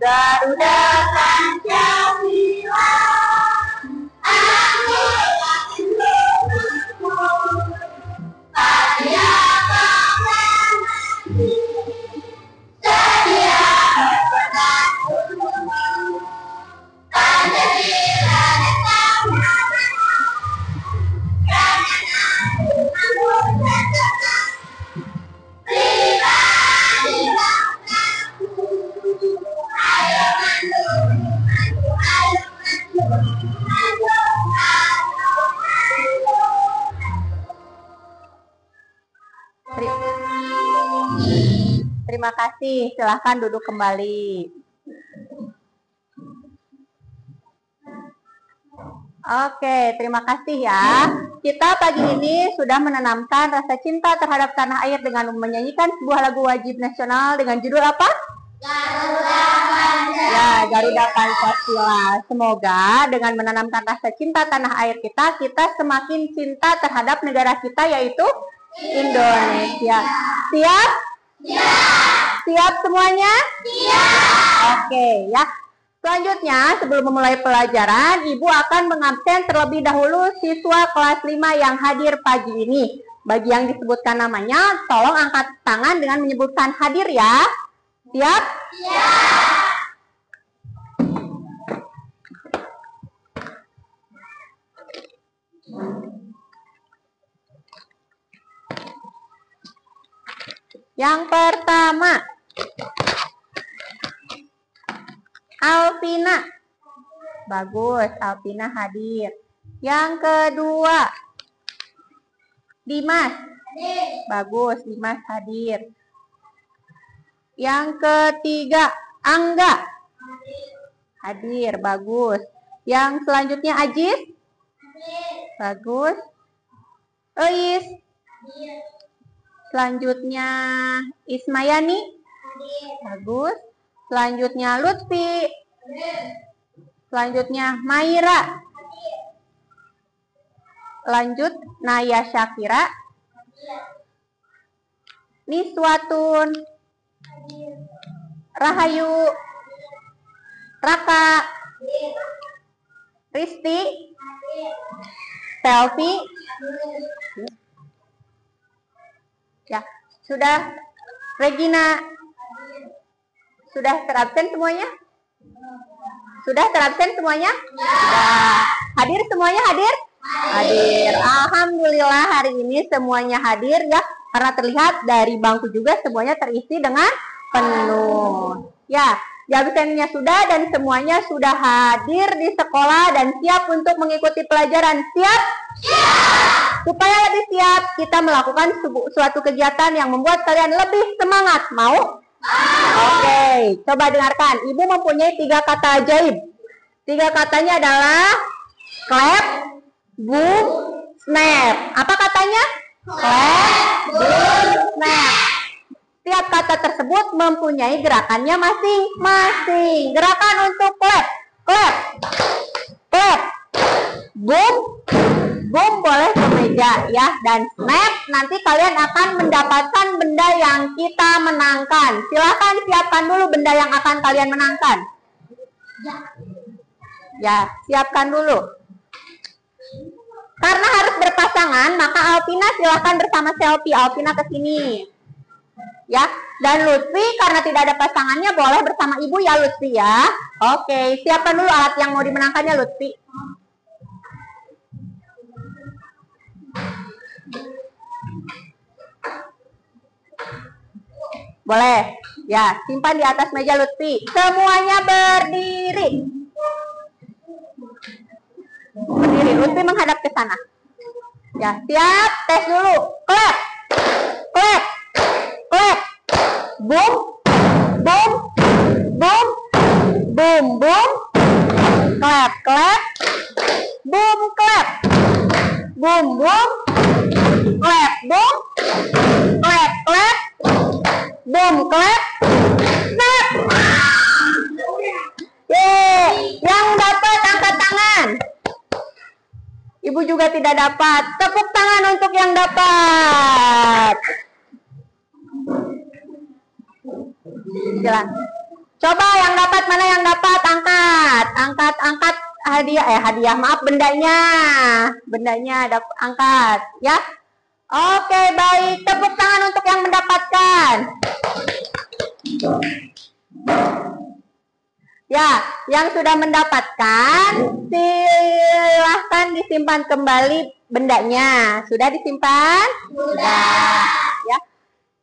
Garuda Pancasila, aku Satya Proklamasi, setia berlaku, Pancasila tetap ada, karena aku tetap pribadi bangsaku. Ayo maju, maju, ayo maju, maju, Terima kasih, silahkan duduk kembali. Oke, terima kasih ya. Kita pagi ini sudah menanamkan rasa cinta terhadap tanah air dengan menyanyikan sebuah lagu wajib nasional dengan judul apa? Garuda Pancasila. Ya, Garuda Pancasila. Semoga dengan menanamkan rasa cinta tanah air kita semakin cinta terhadap negara kita yaitu Indonesia. Siap? Siap. Siap semuanya? Siap. Oke ya. Selanjutnya, sebelum memulai pelajaran, Ibu akan mengabsen terlebih dahulu siswa kelas 5 yang hadir pagi ini. Bagi yang disebutkan namanya, tolong angkat tangan dengan menyebutkan hadir ya. Siap? Siap. Yang pertama, Alvina. Bagus, Alvina hadir. Yang kedua, Dimas. Bagus, Dimas hadir. Yang ketiga, Angga. Hadir, bagus. Yang selanjutnya, Ajis. Bagus. Eis. Selanjutnya Ismayani. Bagus. Selanjutnya Lutfi. Selanjutnya Maira. Lanjut Naya Syakira. Niswatun. Rahayu. Raka. Risti. Selfie. Ya, sudah. Regina. Sudah terabsen semuanya? Sudah terabsen semuanya? Sudah. Hadir semuanya hadir? Hadir. Alhamdulillah hari ini semuanya hadir ya. Karena terlihat dari bangku juga semuanya terisi dengan penuh. Ya, absennya sudah dan semuanya sudah hadir di sekolah dan siap untuk mengikuti pelajaran. Siap? Siap. Supaya lebih siap, kita melakukan suatu kegiatan yang membuat kalian lebih semangat. Mau? Oke, coba dengarkan. Ibu mempunyai 3 kata ajaib. 3 katanya adalah clap, boom, snap. Apa katanya? Clap, boom, snap. Setiap kata tersebut mempunyai gerakannya masing-masing. Gerakan untuk clap, clap, clap, boom, boom boleh ke meja ya, dan snap nanti kalian akan mendapatkan benda yang kita menangkan. Silahkan siapkan dulu benda yang akan kalian menangkan. Ya, siapkan dulu. Karena harus berpasangan, maka Alvina silahkan bersama Selfie. Alvina ke sini. Ya, dan Lutfi karena tidak ada pasangannya boleh bersama ibu ya Lutfi ya. Oke, siapkan dulu alat yang mau dimenangkannya Lutfi. Boleh. Ya, simpan di atas meja Lutfi. Semuanya berdiri. Berdiri. Lutfi menghadap ke sana. Ya, siap. Tes dulu. Clap. Clap. Clap. Boom. Boom. Boom. Boom. Boom. Clap. Clap. Boom. Clap. Boom. Boom. Clap. Boom. Clap. Clap. Boom. Clap. Snap. Yeay. Yang dapat angkat tangan. Ibu juga tidak dapat. Tepuk tangan untuk yang dapat. Jalan. Coba yang dapat, mana yang dapat? Angkat. Angkat hadiah, maaf, bendanya. Bendanya angkat, ya. Oke, baik. Tepuk tangan untuk yang mendapatkan. Ya, yang sudah mendapatkan, silahkan disimpan kembali bendanya. Sudah disimpan? Sudah. Ya.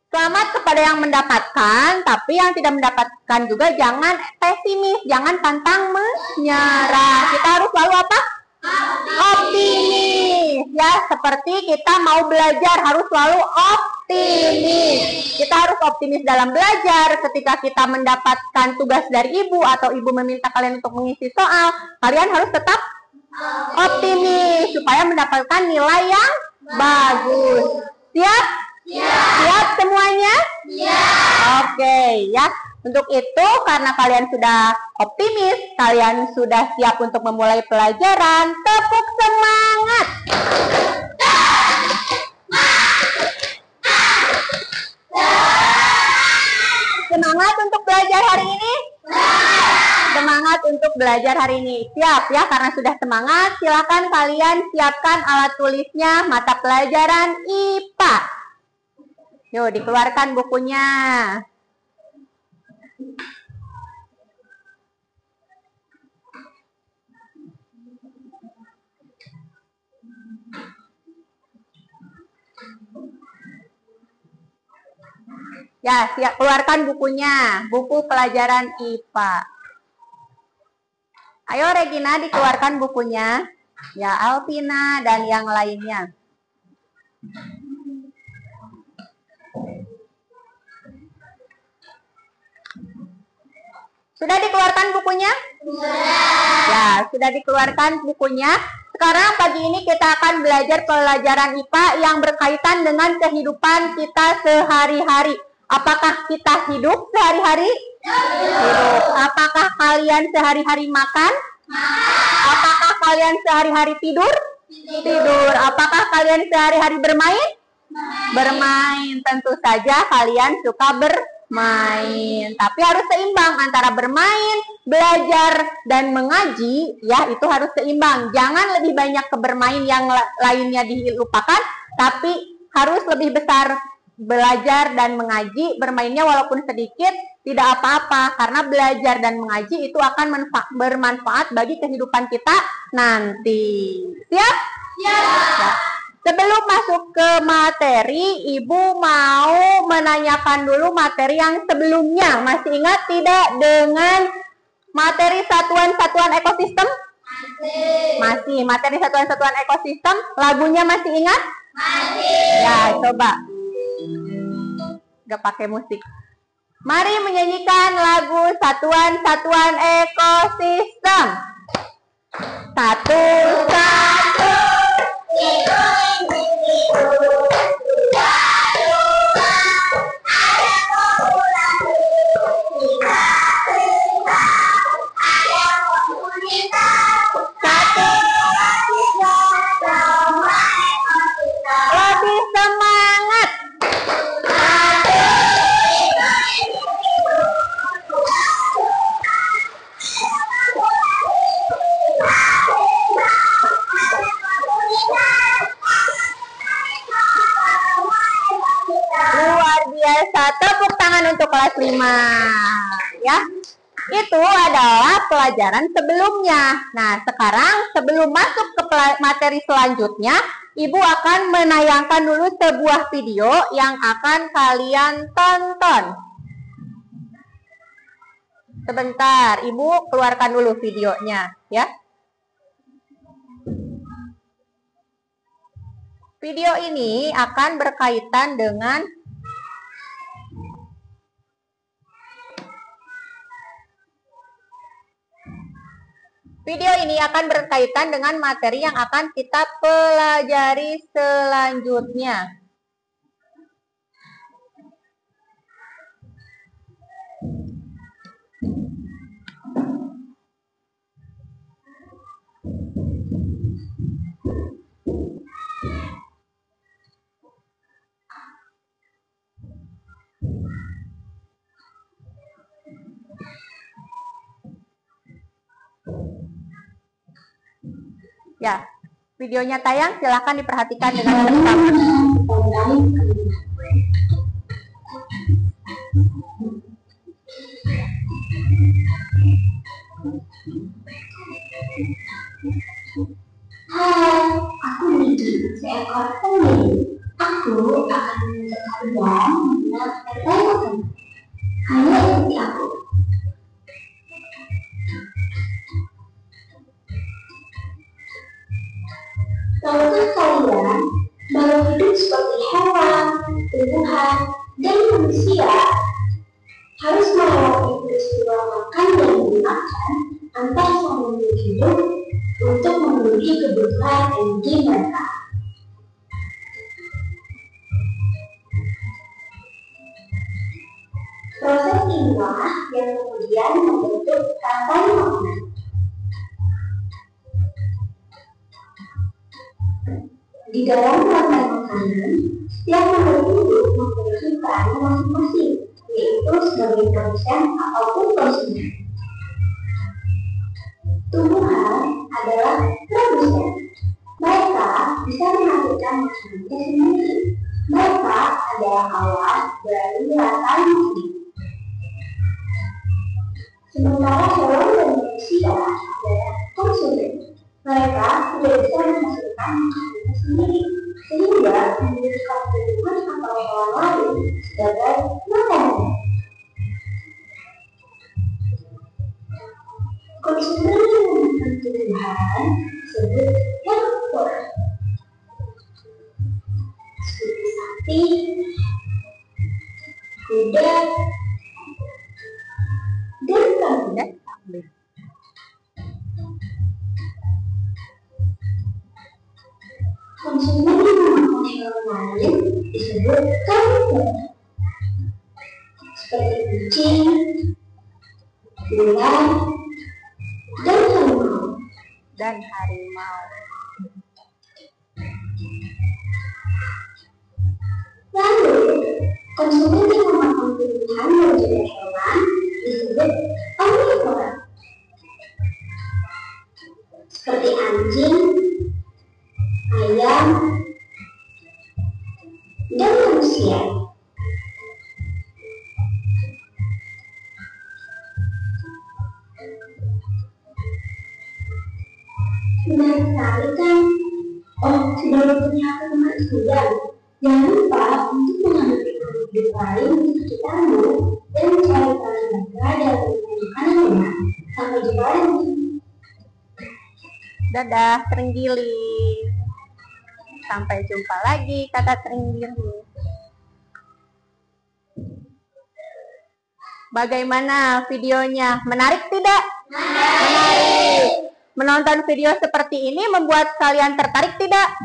Selamat kepada yang mendapatkan, tapi yang tidak mendapatkan juga jangan pesimis, jangan pantang menyerah. Kita harus selalu apa? Optimis. Ya, seperti kita mau belajar harus selalu optimis. Kita harus optimis dalam belajar. Ketika kita mendapatkan tugas dari ibu atau ibu meminta kalian untuk mengisi soal, kalian harus tetap optimis supaya mendapatkan nilai yang bagus. Siap? Siap semuanya? Oke, ya. Untuk itu, karena kalian sudah optimis, kalian sudah siap untuk memulai pelajaran, tepuk semangat! Semangat untuk belajar hari ini? Semangat untuk belajar hari ini. Siap ya, karena sudah semangat, silakan kalian siapkan alat tulisnya mata pelajaran IPA. Yuk, dikeluarkan bukunya. Ya, siap, keluarkan bukunya, buku pelajaran IPA. Ayo Regina, dikeluarkan bukunya. Ya, Alvina dan yang lainnya. Sudah dikeluarkan bukunya? Sudah. Ya, sudah dikeluarkan bukunya. Sekarang pagi ini kita akan belajar pelajaran IPA yang berkaitan dengan kehidupan kita sehari-hari. Apakah kita hidup sehari-hari? Hidup. Apakah kalian sehari-hari makan? Apakah kalian sehari-hari tidur? Tidur. Apakah kalian sehari-hari bermain? Bermain. Tentu saja kalian suka bermain. Tapi harus seimbang antara bermain, belajar, dan mengaji. Ya, itu harus seimbang. Jangan lebih banyak ke bermain, yang lainnya dilupakan. Tapi harus lebih besar belajar dan mengaji. Bermainnya walaupun sedikit tidak apa-apa, karena belajar dan mengaji itu akan bermanfaat bagi kehidupan kita nanti. Siap? Ya. Sebelum masuk ke materi, Ibu mau menanyakan dulu materi yang sebelumnya. Masih ingat tidak dengan materi satuan-satuan ekosistem? Masih. Materi satuan-satuan ekosistem, lagunya masih ingat? Masih. Ya, coba. Gak pakai musik. Mari menyanyikan lagu satuan-satuan ekosistem. Satu. Lebih semangat. Luar biasa. Tepuk tangan untuk kelas 5. Ya. Itu adalah pelajaran sebelumnya. Nah, sekarang sebelum masuk ke materi selanjutnya, Ibu akan menayangkan dulu sebuah video yang akan kalian tonton. Sebentar, Ibu keluarkan dulu videonya, ya. Video ini akan berkaitan dengan materi yang akan kita pelajari selanjutnya. Ya, videonya tayang, silakan diperhatikan dengan seksama. Hai, aku Niki, seekor penguin. Aku akan mengajak kalian mengenal pertanyaan. Hanya ikuti aku. Tahukah kalian bahwa hidup seperti hewan, tumbuhan, dan manusia harus melewati peristiwa makan dan memakan antar makhluk hidup untuk memenuhi kebutuhan energi mereka. Proses inilah yang kemudian membentuk rantai makanan. Di dalam rantai makanan, setiap makhluk hidup memiliki peran masing-masing, yaitu sebagai produsen ataupun konsumen. Tumbuhan adalah produsen. Mereka bisa menghasilkan makanannya sendiri. Mereka adalah awal dari rantai makanan. Sementara hewan dan manusia adalah konsumen. Mereka tidak bisa menghasilkan makanannya sendiri, sehingga membutuhkan tumbuhan atau hewan lain sebagai makanan. Konsumen yang menggunakan tumbuhan disebut herbivor, seperti sapi, kuda, dan kambing. Konsumen yang memakan hewan lain disebut karnivor, seperti kucing, ular, dan harimau. Lalu, konsumen yang memakan tumbuhan dan juga hewan disebut omnivora, seperti anjing, ayam, dan manusia. Benar sekali kan? Oh, sudah punya teman sudah. Jangan lupa untuk mengambil hidup lain di sekitarmu dan mencari tahu mereka dalam makanannya. Sampai jumpa lagi. Dadah, terenggiling. Sampai jumpa lagi, kata terenggiling. Bagaimana videonya? Menarik tidak? Menarik. Menonton video seperti ini membuat kalian tertarik tidak?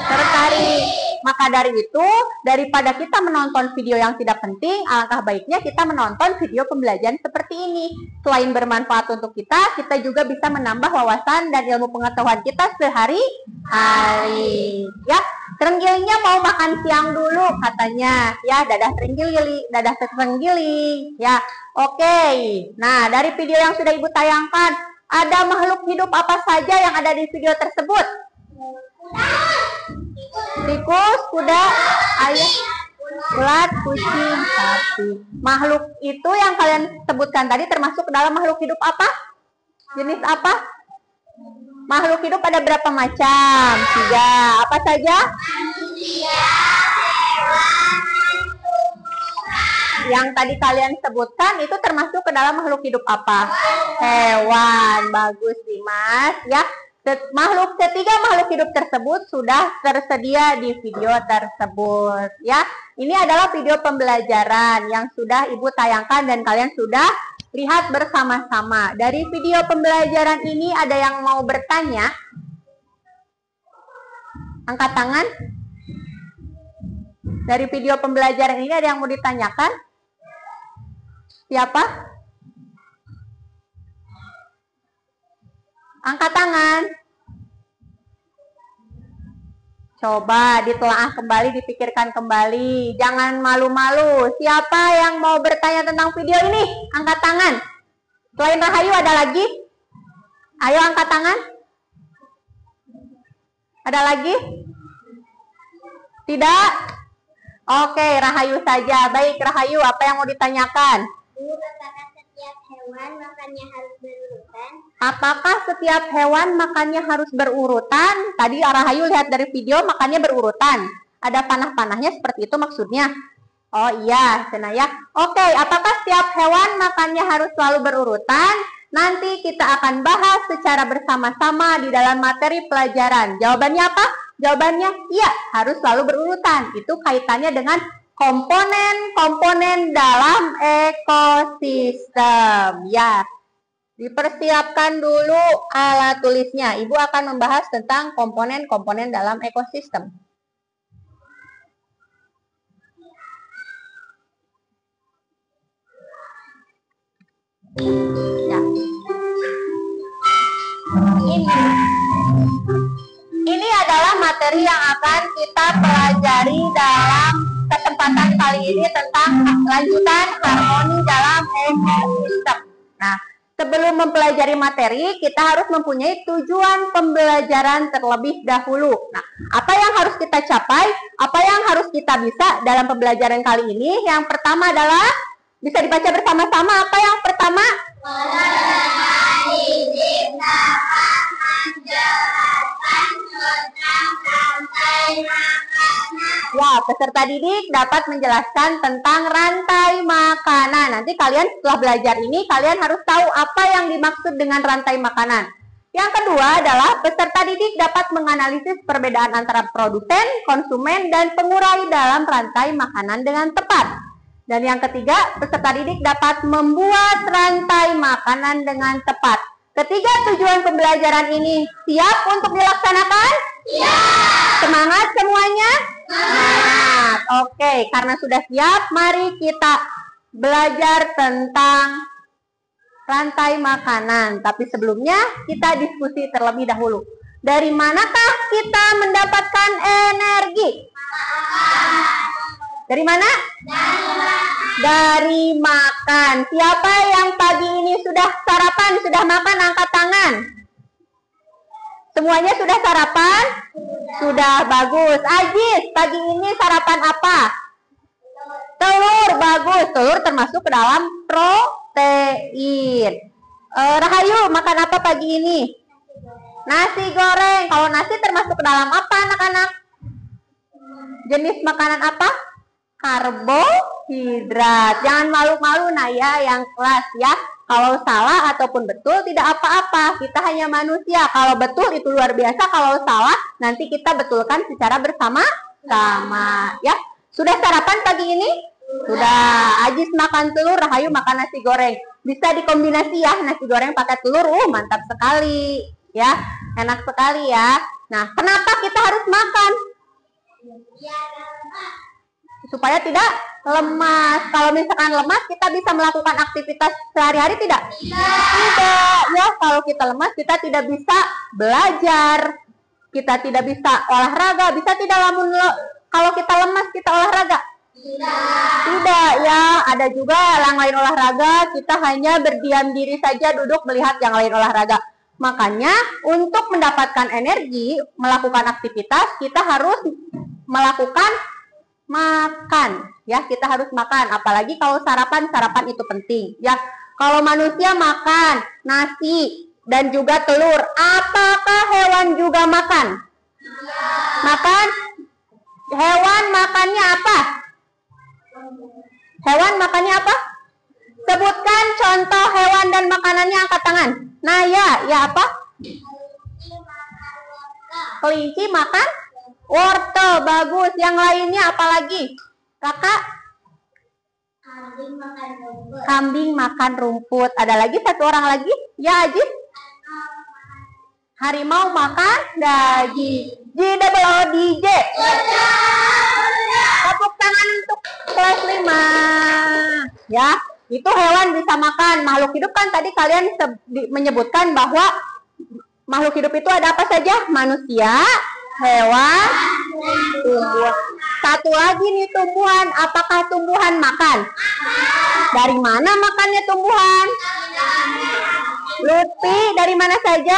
Tertarik. Maka dari itu, daripada kita menonton video yang tidak penting, alangkah baiknya kita menonton video pembelajaran seperti ini. Selain bermanfaat untuk kita juga bisa menambah wawasan dan ilmu pengetahuan kita sehari-hari. Ya, terenggiling mau makan siang dulu katanya. Ya, dadah terenggiling, dadah terenggiling. Ya, oke. Nah, dari video yang sudah Ibu tayangkan, ada makhluk hidup apa saja yang ada di video tersebut? Tikus, kuda, ayam, ulat, kucing, sapi. Makhluk itu yang kalian sebutkan tadi termasuk dalam makhluk hidup apa? Jenis apa? Makhluk hidup ada berapa macam? 3. Apa saja? Yang tadi kalian sebutkan itu termasuk ke dalam makhluk hidup apa? Hewan. Bagus, Dimas. Ya. Ketiga makhluk hidup tersebut sudah tersedia di video tersebut. Ya. Ini adalah video pembelajaran yang sudah Ibu tayangkan dan kalian sudah lihat bersama-sama. Dari video pembelajaran ini ada yang mau bertanya? Angkat tangan. Dari video pembelajaran ini ada yang mau ditanyakan? Siapa? Angkat tangan. Coba ditelaah kembali, dipikirkan kembali. Jangan malu-malu. Siapa yang mau bertanya tentang video ini? Angkat tangan. Selain Rahayu ada lagi? Ayo angkat tangan. Ada lagi? Tidak? Oke, Rahayu saja. Baik, Rahayu, apa yang mau ditanyakan? Apakah setiap hewan makannya harus berurutan? Apakah setiap hewan makannya harus berurutan? Tadi Rahayu lihat dari video makannya berurutan. Ada panah-panahnya seperti itu maksudnya? Oh iya, Senaya. Oke, apakah setiap hewan makannya harus selalu berurutan? Nanti kita akan bahas secara bersama-sama di dalam materi pelajaran. Jawabannya apa? Jawabannya iya, harus selalu berurutan. Itu kaitannya dengan komponen-komponen dalam ekosistem. Ya, dipersiapkan dulu alat tulisnya. Ibu akan membahas tentang komponen-komponen dalam ekosistem. Ya. Ini adalah materi yang akan kita pelajari dalam kesempatan kali ini tentang lanjutan harmoni dalam ekosistem. Nah, sebelum mempelajari materi, kita harus mempunyai tujuan pembelajaran terlebih dahulu. Nah, apa yang harus kita capai? Apa yang harus kita bisa dalam pembelajaran kali ini? Yang pertama adalah, bisa dibaca bersama-sama. Apa yang pertama? Ya, peserta didik dapat menjelaskan tentang rantai makanan. Nanti kalian setelah belajar ini, kalian harus tahu apa yang dimaksud dengan rantai makanan. Yang kedua adalah peserta didik dapat menganalisis perbedaan antara produsen, konsumen, dan pengurai dalam rantai makanan dengan tepat. Dan yang ketiga, peserta didik dapat membuat rantai makanan dengan tepat. Ketiga tujuan pembelajaran ini siap untuk dilaksanakan? Siap! Semangat semuanya? Semangat! Oke, karena sudah siap, mari kita belajar tentang rantai makanan. Tapi sebelumnya, kita diskusi terlebih dahulu. Dari manakah kita mendapatkan energi? Dari mana? Dari makan. Siapa yang pagi ini sudah sarapan, sudah makan, angkat tangan. Semuanya sudah sarapan? Sudah, bagus. Ajis, pagi ini sarapan apa? Telur, bagus. Telur termasuk ke dalam protein. Rahayu, makan apa pagi ini? Nasi goreng. Kalau nasi termasuk ke dalam apa, anak-anak? Jenis makanan apa? Karbohidrat. Jangan malu-malu Naya yang kelas ya. Kalau salah ataupun betul tidak apa-apa. Kita hanya manusia. Kalau betul itu luar biasa. Kalau salah nanti kita betulkan secara bersama-sama ya. Sudah sarapan pagi ini? Sudah. Ajis makan telur, Rahayu makan nasi goreng. Bisa dikombinasi ya nasi goreng pakai telur. Mantap sekali ya. Enak sekali ya. Nah, kenapa kita harus makan? Supaya tidak lemas. Kalau misalkan lemas, kita bisa melakukan aktivitas sehari-hari tidak? Tidak. Ya, kalau kita lemas, kita tidak bisa belajar. Kita tidak bisa olahraga. Bisa tidak kalau kita lemas, kita olahraga? Tidak ya. Ada juga yang lain olahraga. Kita hanya berdiam diri saja, duduk melihat yang lain olahraga. Makanya, untuk mendapatkan energi, melakukan aktivitas, kita harus melakukan makan ya, kita harus makan. Apalagi kalau sarapan itu penting ya. Kalau manusia makan nasi dan juga telur, apakah hewan juga makan? Makan? Hewan makannya apa? Hewan makannya apa? Sebutkan contoh hewan dan makanannya, angkat tangan. Nah ya apa? Kelinci makan wortel, bagus. Yang lainnya apa lagi? Kakak? Kambing makan rumput. Ada lagi satu orang lagi? Ya, Ajis? Harimau makan daging. J-double-O-D-J. Tepuk tangan untuk kelas 5. Ya, itu hewan bisa makan. Makhluk hidup kan tadi kalian menyebutkan bahwa makhluk hidup itu ada apa saja? Manusia, hewan, tumbuhan. Satu lagi nih tumbuhan. Apakah tumbuhan makan? Dari mana makannya tumbuhan? Lutfi, dari mana saja?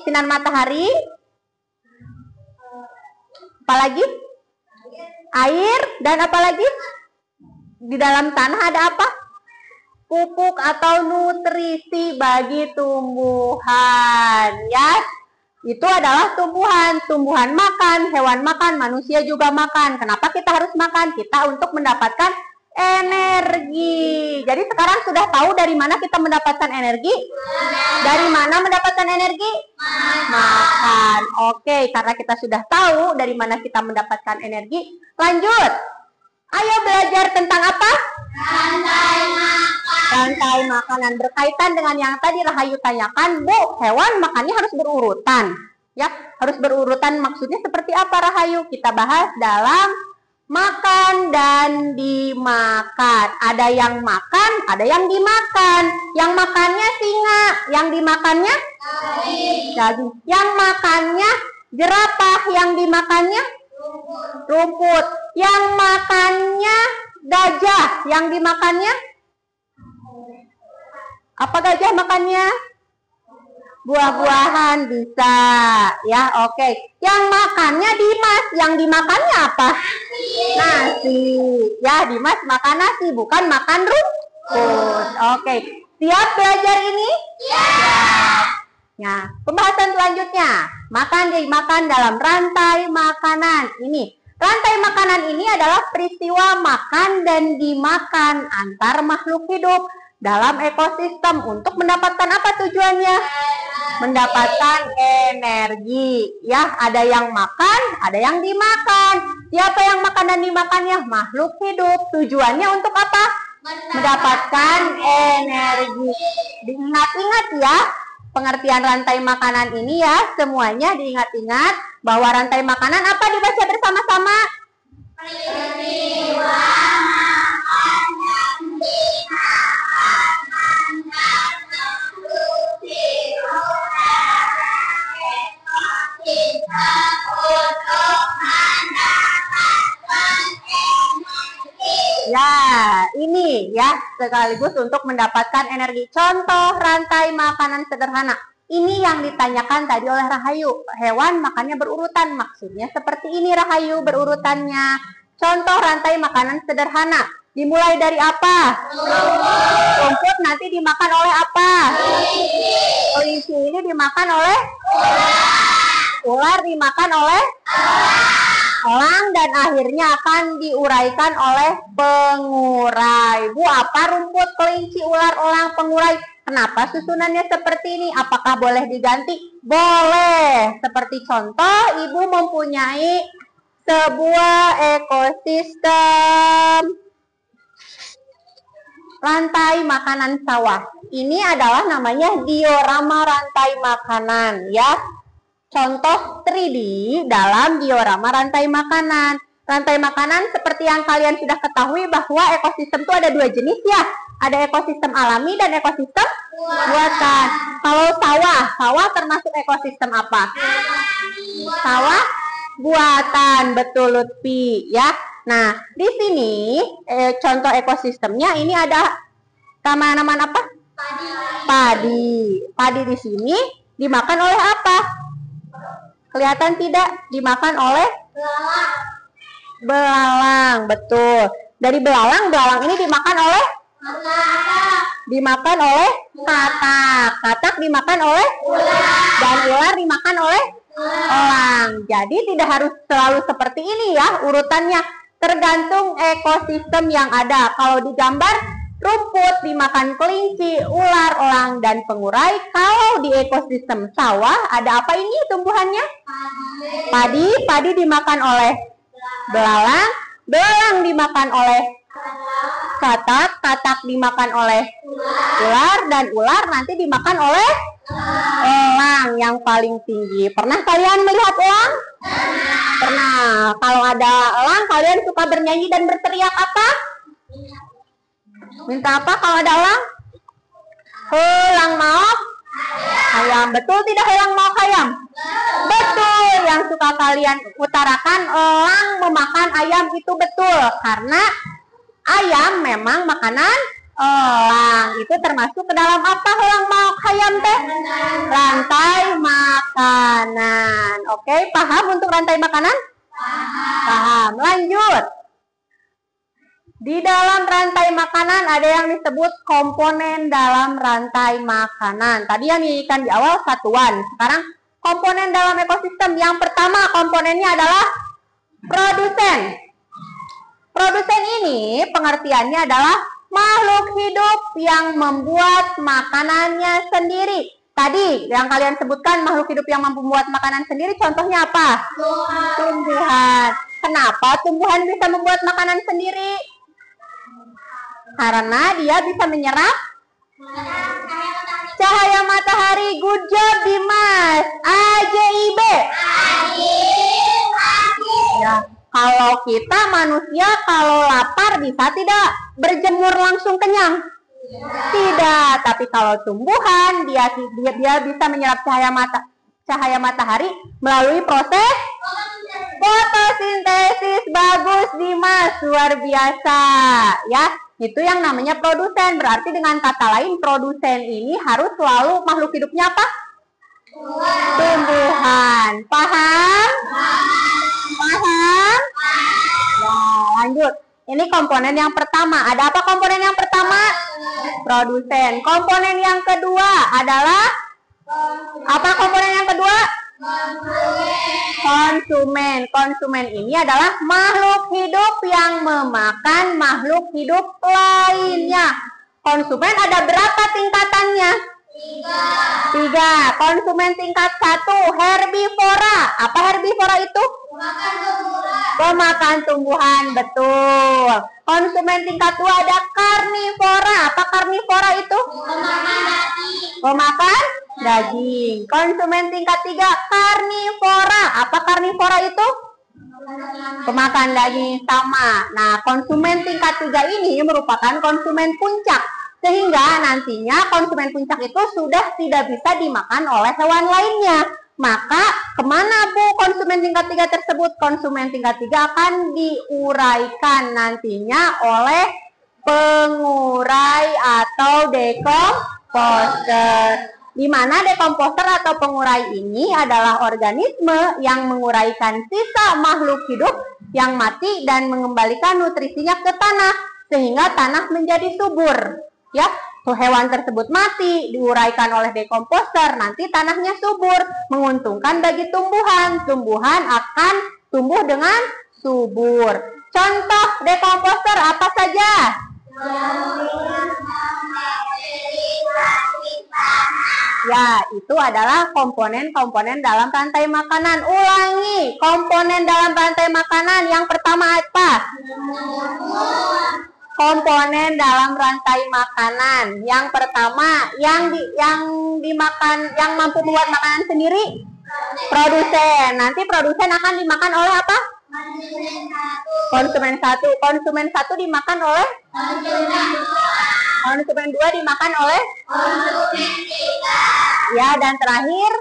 Sinar matahari. Apalagi? Air dan apalagi? Di dalam tanah ada apa? Pupuk atau nutrisi bagi tumbuhan, ya. Itu adalah tumbuhan. Tumbuhan makan, hewan makan, manusia juga makan. Kenapa kita harus makan? Kita untuk mendapatkan energi. Jadi sekarang sudah tahu dari mana kita mendapatkan energi? Dari mana mendapatkan energi? Makan. Oke, karena kita sudah tahu dari mana kita mendapatkan energi, lanjut. Ayo belajar tentang apa? Rantai makan. Rantai makanan. Berkaitan dengan yang tadi Rahayu tanyakan, Bu, hewan makannya harus berurutan. Ya, harus berurutan maksudnya seperti apa, Rahayu? Kita bahas dalam makan dan dimakan. Ada yang makan, ada yang dimakan. Yang makannya singa, yang dimakannya daging. Yang makannya jerapah, yang dimakannya rumput. Yang makannya gajah, yang dimakannya apa gajah makannya? Buah-buahan bisa, ya. Oke. Yang makannya Dimas, yang dimakannya apa? Nasi. Ya, Dimas makan nasi, bukan makan rumput. Oke. Siap belajar ini? Siap. Nah, pembahasan selanjutnya, makan dimakan dalam rantai makanan. Ini, rantai makanan ini adalah peristiwa makan dan dimakan antar makhluk hidup dalam ekosistem. Untuk mendapatkan apa tujuannya? Mendapatkan energi. Ya, ada yang makan, ada yang dimakan. Siapa yang makan dan dimakannya? Makhluk hidup. Tujuannya untuk apa? Mendapatkan energi. Diingat-ingat ya, pengertian rantai makanan ini ya, semuanya diingat-ingat bahwa rantai makanan apa dibaca bersama-sama? Peristiwa makan dan dimakan antar makhluk hidup dalam ekosistem untuk mendapatkan energi. Ya, ini ya sekaligus untuk mendapatkan energi. Contoh rantai makanan sederhana. Ini yang ditanyakan tadi oleh Rahayu. Hewan makannya berurutan. Maksudnya seperti ini Rahayu berurutannya. Contoh rantai makanan sederhana. Dimulai dari apa? Rumput nanti dimakan oleh apa? Kelinci ini dimakan oleh? Ular dimakan oleh? Elang dan akhirnya akan diuraikan oleh pengurai. Bu, apa rumput, kelinci, ular, elang, pengurai? Kenapa susunannya seperti ini? Apakah boleh diganti? Boleh. Seperti contoh, ibu mempunyai sebuah ekosistem rantai makanan sawah. Ini adalah namanya diorama rantai makanan, ya. Contoh 3D dalam diorama rantai makanan. Rantai makanan seperti yang kalian sudah ketahui bahwa ekosistem itu ada 2 jenis ya. Ada ekosistem alami dan ekosistem buatan. Kalau sawah termasuk ekosistem apa? Sawah buatan, betul Lutfi ya. Nah, di sini contoh ekosistemnya ini ada tanaman apa? Padi. Padi di sini dimakan oleh apa? Kelihatan tidak? Dimakan oleh belalang, betul. Dari belalang ini dimakan oleh? Dimakan oleh katak. Katak dimakan oleh? Dan ular dimakan oleh? Elang. Jadi tidak harus selalu seperti ini ya urutannya. Tergantung ekosistem yang ada. Kalau digambar, rumput dimakan kelinci, ular, elang, dan pengurai. Kalau di ekosistem sawah, ada apa ini tumbuhannya? Padi. Padi dimakan oleh belalang. Belalang dimakan oleh katak. Katak dimakan oleh ular. Dan ular nanti dimakan oleh elang yang paling tinggi. Pernah kalian melihat elang? Pernah. Kalau ada elang, kalian suka bernyanyi dan berteriak apa? Minta apa kalau ada elang? Helang mau ayam. Betul tidak helang mau ayam? Betul. Yang suka kalian utarakan elang memakan ayam itu betul. Karena ayam memang makanan elang. Itu termasuk ke dalam apa helang mau ayam teh? Rantai makanan. Oke, paham untuk rantai makanan? Paham. Lanjut. Di dalam rantai makanan ada yang disebut komponen dalam rantai makanan. Tadi yang diinginkan di awal satuan. Sekarang komponen dalam ekosistem. Yang pertama komponennya adalah produsen. Produsen ini pengertiannya adalah makhluk hidup yang membuat makanannya sendiri. Tadi yang kalian sebutkan makhluk hidup yang membuat makanan sendiri, contohnya apa? Tumbuhan. Kenapa tumbuhan bisa membuat makanan sendiri? Karena dia bisa menyerap cahaya matahari. Good job Dimas. AJIB. Ya, kalau kita manusia kalau lapar bisa tidak berjemur langsung kenyang? Tidak, tapi kalau tumbuhan dia bisa menyerap cahaya matahari melalui proses fotosintesis. Bagus Dimas, luar biasa ya. Itu yang namanya produsen. Berarti dengan kata lain produsen ini harus selalu makhluk hidupnya apa? Tumbuhan. Paham? Paham? Nah, lanjut. Ini komponen yang pertama. Ada apa komponen yang pertama? Produsen. Komponen yang kedua adalah apa komponen yang kedua? Konsumen. Konsumen ini adalah makhluk hidup yang memakan makhluk hidup lainnya. Konsumen ada berapa tingkatannya? 3. Konsumen tingkat 1 herbivora. Apa herbivora itu? Pemakan tumbuhan. Betul. Konsumen tingkat 2 ada karnivora. Apa karnivora itu? Pemakan daging. Konsumen tingkat 3 karnivora. Apa karnivora itu? Pemakan daging. Sama. Nah, konsumen tingkat 3 ini merupakan konsumen puncak. Sehingga nantinya konsumen puncak itu sudah tidak bisa dimakan oleh hewan lainnya. Maka kemana Bu konsumen tingkat 3 tersebut? Konsumen tingkat 3 akan diuraikan nantinya oleh pengurai atau dekomposter. Di mana dekomposter atau pengurai ini adalah organisme yang menguraikan sisa makhluk hidup yang mati dan mengembalikan nutrisinya ke tanah sehingga tanah menjadi subur. Ya, hewan tersebut mati, diuraikan oleh dekomposter, nanti tanahnya subur, menguntungkan bagi tumbuhan. Tumbuhan akan tumbuh dengan subur. Contoh dekomposter apa saja? Ya, itu adalah komponen-komponen dalam rantai makanan. Ulangi, komponen dalam rantai makanan yang pertama apa? Komponen dalam rantai makanan. Yang pertama, yang mampu membuat makanan sendiri, produsen. Nanti produsen akan dimakan oleh apa? Konsumen 1. Konsumen 1 dimakan oleh? Konsumen 2 dimakan oleh? Ya, dan terakhir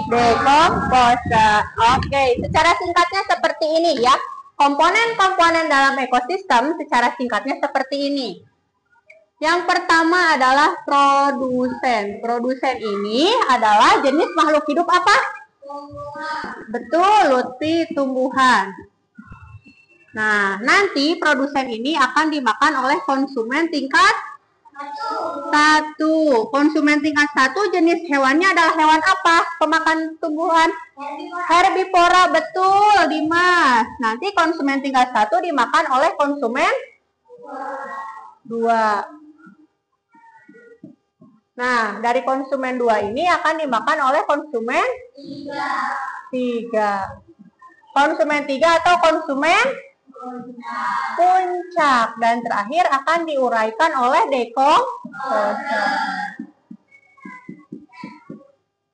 dekomposer. Oke, secara singkatnya seperti ini ya. Komponen-komponen dalam ekosistem secara singkatnya seperti ini. Yang pertama adalah produsen. Produsen ini adalah jenis makhluk hidup apa? Betul, Lutfi, tumbuhan. Nah, nanti produsen ini akan dimakan oleh konsumen tingkat 1. Konsumen tingkat 1 jenis hewannya adalah hewan apa? Pemakan tumbuhan? Herbivora. Betul, Dimas. Nanti konsumen tingkat 1 dimakan oleh konsumen 2. Nah, dari konsumen 2 ini akan dimakan oleh konsumen 3. Konsumen 3 atau konsumen puncak. Dan terakhir akan diuraikan oleh dekomposer.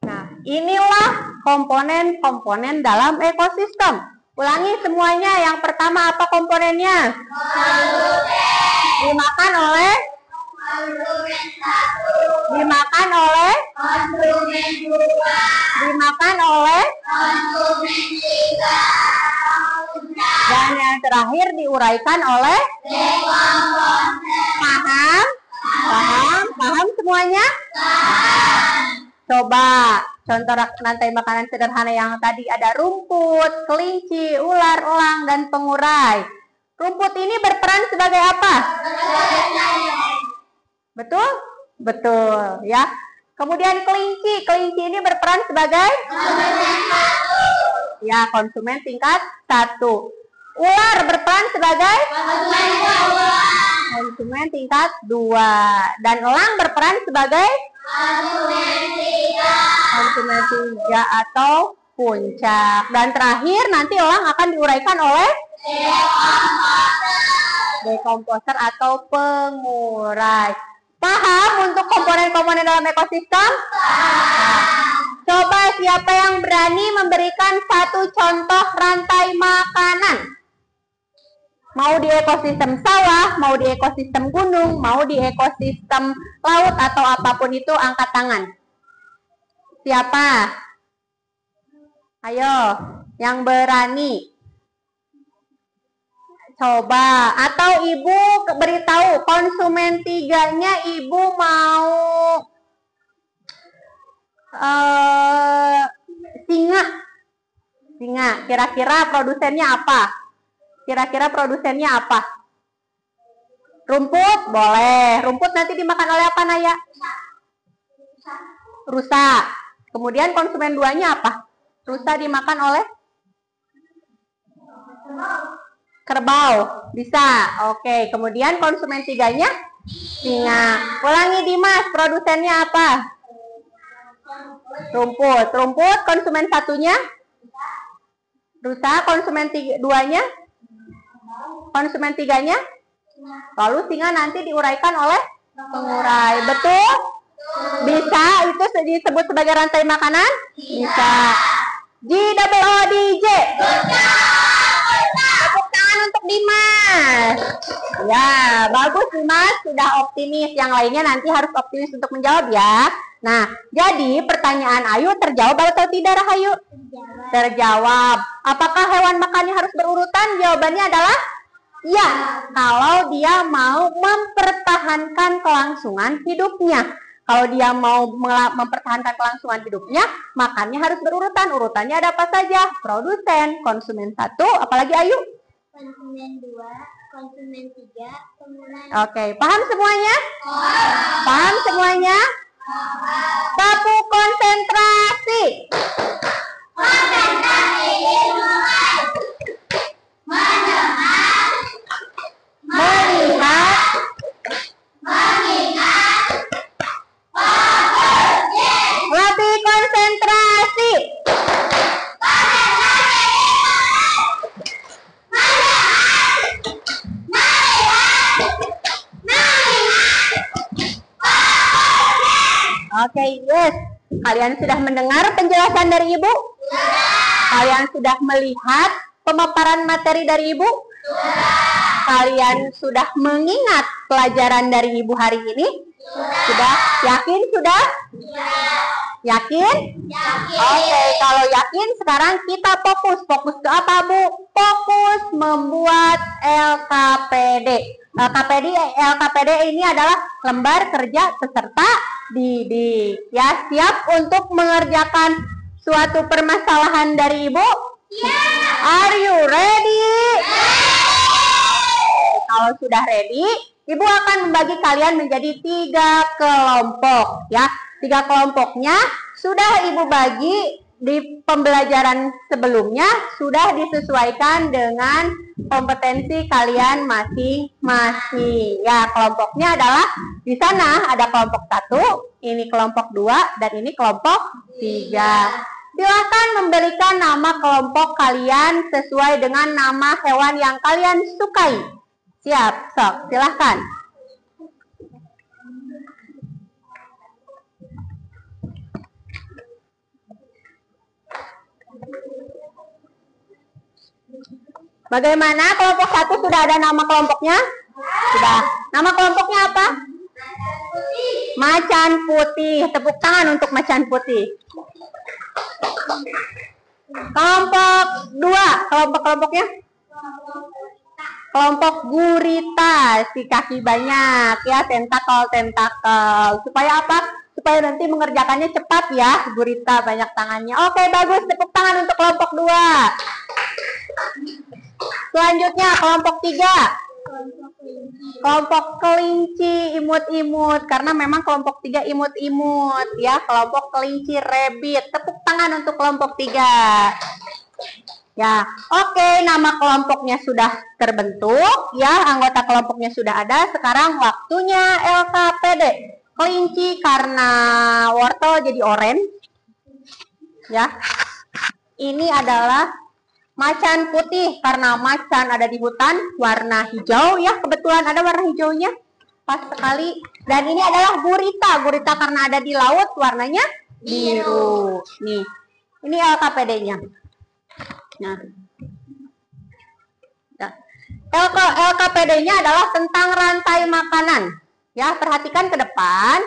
Nah, inilah komponen-komponen dalam ekosistem. Ulangi semuanya. Yang pertama apa komponennya? Dimakan oleh? Dimakan oleh? Dimakan oleh? Dan yang terakhir diuraikan oleh? Paham? Paham? Paham semuanya? Coba Contoh rantai makanan sederhana yang tadi ada rumput, kelinci, ular, elang, dan pengurai. Rumput ini berperan sebagai apa? Betul? Betul, ya. Kemudian kelinci ini berperan sebagai ya, konsumen tingkat 1. Ular berperan sebagai konsumen tingkat 2. Dan elang berperan sebagai konsumen 3 atau puncak. Dan terakhir nanti elang akan diuraikan oleh dekomposer atau pengurai. Paham untuk komponen-komponen dalam ekosistem? Coba siapa yang berani memberikan satu contoh rantai makanan? Mau di ekosistem sawah, mau di ekosistem gunung, mau di ekosistem laut atau apapun itu, angkat tangan. Siapa? Ayo, yang berani. Coba, atau ibu beritahu konsumen 3-nya ibu mau singa. Kira-kira produsennya apa? Rumput? Boleh. Rumput nanti dimakan oleh apa, Naya? Rusa. Kemudian konsumen 2-nya apa? Rusa dimakan oleh kerbau. Bisa. Oke. Kemudian konsumen 3-nya singa. Ulangi Dimas, produsennya apa? Rumput. Konsumen 1-nya rusa. Konsumen 2-nya? Konsumen 3-nya? Lalu singa nanti diuraikan oleh pengurai. Betul? Bisa itu disebut sebagai rantai makanan? Bisa. J-O-O-D-J. Tepuk tangan untuk Dimas. Ya, bagus Dimas, sudah optimis. Yang lainnya nanti harus optimis untuk menjawab ya. Nah, jadi pertanyaan Ayu terjawab atau tidak, Rahayu? Terjawab. Apakah hewan makannya harus berurutan? Jawabannya adalah ya, kalau dia mau mempertahankan kelangsungan hidupnya. Kalau dia mau mempertahankan kelangsungan hidupnya, makannya harus berurutan. Urutannya ada apa saja? Produsen, konsumen 1, apalagi Ayu? Konsumen 2, konsumen 3, pengurai. Oke, paham semuanya? Paham semuanya? Sapu konsentrasi. Konsentrasi dimulai. Mendengar, Melihat, mengingat, bekerja. lebih konsentrasi. Oke, yes. Kalian sudah mendengar penjelasan dari Ibu? Kalian sudah melihat pemaparan materi dari Ibu? Kalian sudah mengingat pelajaran dari Ibu hari ini? Sudah? Yakin sudah? Yakin? Oke, kalau yakin sekarang kita fokus. Fokus ke apa, Bu? Fokus membuat LKPD. LKPD ini adalah lembar kerja peserta didik. Ya, siap untuk mengerjakan suatu permasalahan dari Ibu? Are you ready? Kalau sudah ready, Ibu akan membagi kalian menjadi 3 kelompok. Ya, 3 kelompoknya sudah Ibu bagi di pembelajaran sebelumnya, sudah disesuaikan dengan kompetensi kalian masing-masing. Ya, kelompoknya adalah di sana ada kelompok 1, ini kelompok 2, dan ini kelompok 3. Silahkan memberikan nama kelompok kalian sesuai dengan nama hewan yang kalian sukai. Siap, sok, silahkan. Bagaimana? Kelompok 1 sudah ada nama kelompoknya? Sudah. Nama kelompoknya apa? Macan putih. Tepuk tangan untuk macan putih. Kelompok 2. Kelompoknya? Kelompok gurita. Si kaki banyak ya, tentakel. Supaya apa? supaya nanti mengerjakannya cepat ya. Gurita banyak tangannya. Oke, bagus. Tepuk tangan untuk kelompok 2. Selanjutnya kelompok 3. Kelompok kelinci imut-imut, karena memang kelompok 3 imut-imut ya. Kelompok kelinci rabbit. Tepuk tangan untuk kelompok 3. Ya, oke, nama kelompoknya sudah terbentuk ya, anggota kelompoknya sudah ada. Sekarang waktunya LKPD. Kelinci karena wortel jadi orange. Ya. Ini adalah macan putih karena macan ada di hutan, warna hijau ya, kebetulan ada warna hijaunya. Pas sekali. Dan ini adalah gurita. Gurita karena ada di laut, warnanya biru. Nih. Ini LKPD-nya. Nah, LKPD-nya adalah tentang rantai makanan. Ya, perhatikan ke depan.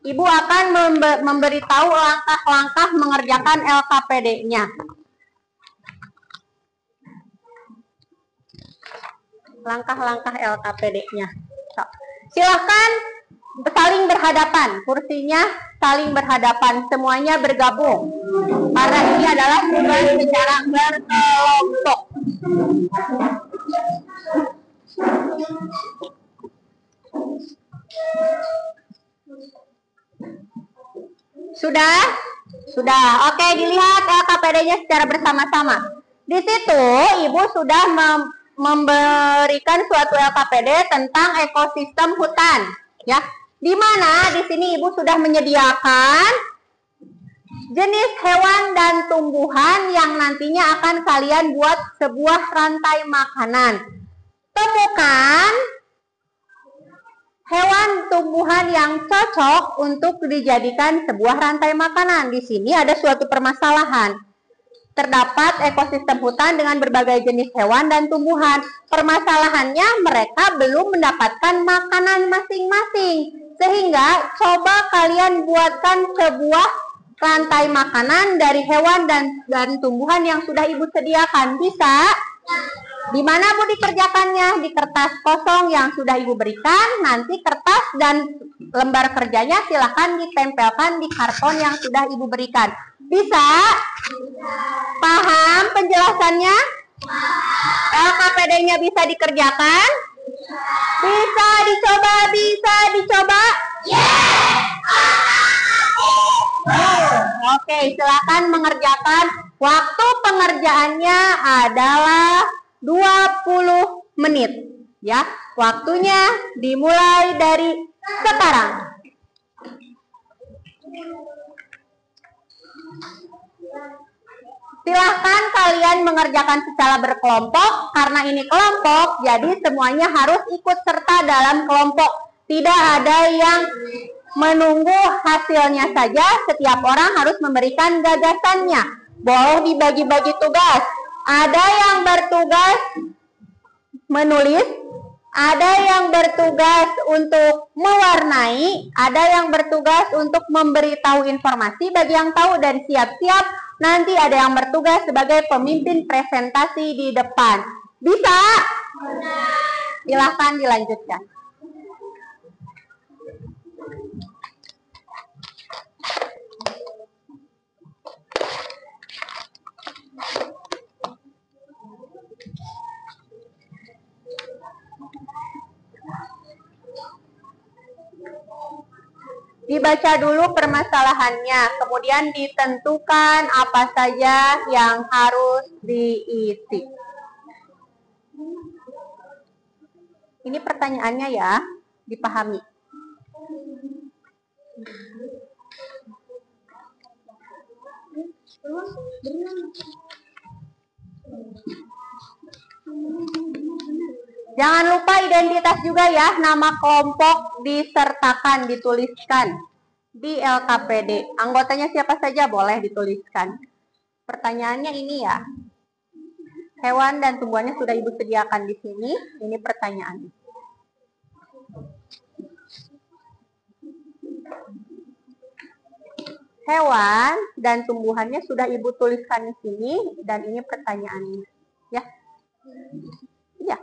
Ibu akan memberitahu langkah-langkah mengerjakan LKPD-nya. Langkah-langkah LKPD-nya. Silahkan saling berhadapan, kursinya saling berhadapan, semuanya bergabung. Karena ini adalah tugas secara berkelompok. Sudah? Sudah. Oke, dilihat LKPD-nya secara bersama-sama. Di situ Ibu sudah memberikan suatu LKPD tentang ekosistem hutan, ya. Di mana di sini Ibu sudah menyediakan jenis hewan dan tumbuhan yang nantinya akan kalian buat sebuah rantai makanan. Temukan hewan tumbuhan yang cocok untuk dijadikan sebuah rantai makanan. Di sini ada suatu permasalahan. Terdapat ekosistem hutan dengan berbagai jenis hewan dan tumbuhan. Permasalahannya mereka belum mendapatkan makanan masing-masing. Sehingga coba kalian buatkan sebuah rantai makanan dari hewan dan tumbuhan yang sudah Ibu sediakan. Bisa? Di mana Bu dikerjakannya? Di kertas kosong yang sudah Ibu berikan. Nanti kertas dan lembar kerjanya silahkan ditempelkan di karton yang sudah Ibu berikan. Bisa? Paham penjelasannya? LKPD-nya bisa dikerjakan? Bisa dicoba? Bisa dicoba? Oke, silakan mengerjakan. Waktu pengerjaannya adalah 20 menit. Ya, waktunya dimulai dari sekarang. Silahkan kalian mengerjakan secara berkelompok. Karena ini kelompok, jadi semuanya harus ikut serta dalam kelompok. Tidak ada yang menunggu hasilnya saja. Setiap orang harus memberikan gagasannya. Boleh dibagi-bagi tugas. Ada yang bertugas menulis, ada yang bertugas untuk mewarnai, ada yang bertugas untuk memberitahu informasi bagi yang tahu, dan siap-siap nanti ada yang bertugas sebagai pemimpin presentasi di depan. Bisa? Silahkan dilanjutkan. Dibaca dulu permasalahannya, kemudian ditentukan apa saja yang harus diisi. Ini pertanyaannya ya, dipahami. Jangan lupa identitas juga ya, nama kelompok disertakan, dituliskan di LKPD. Anggotanya siapa saja boleh dituliskan. Pertanyaannya ini ya, hewan dan tumbuhannya sudah Ibu sediakan di sini. Ini pertanyaannya. Hewan dan tumbuhannya sudah Ibu tuliskan di sini, dan ini pertanyaannya. Ya. Iya.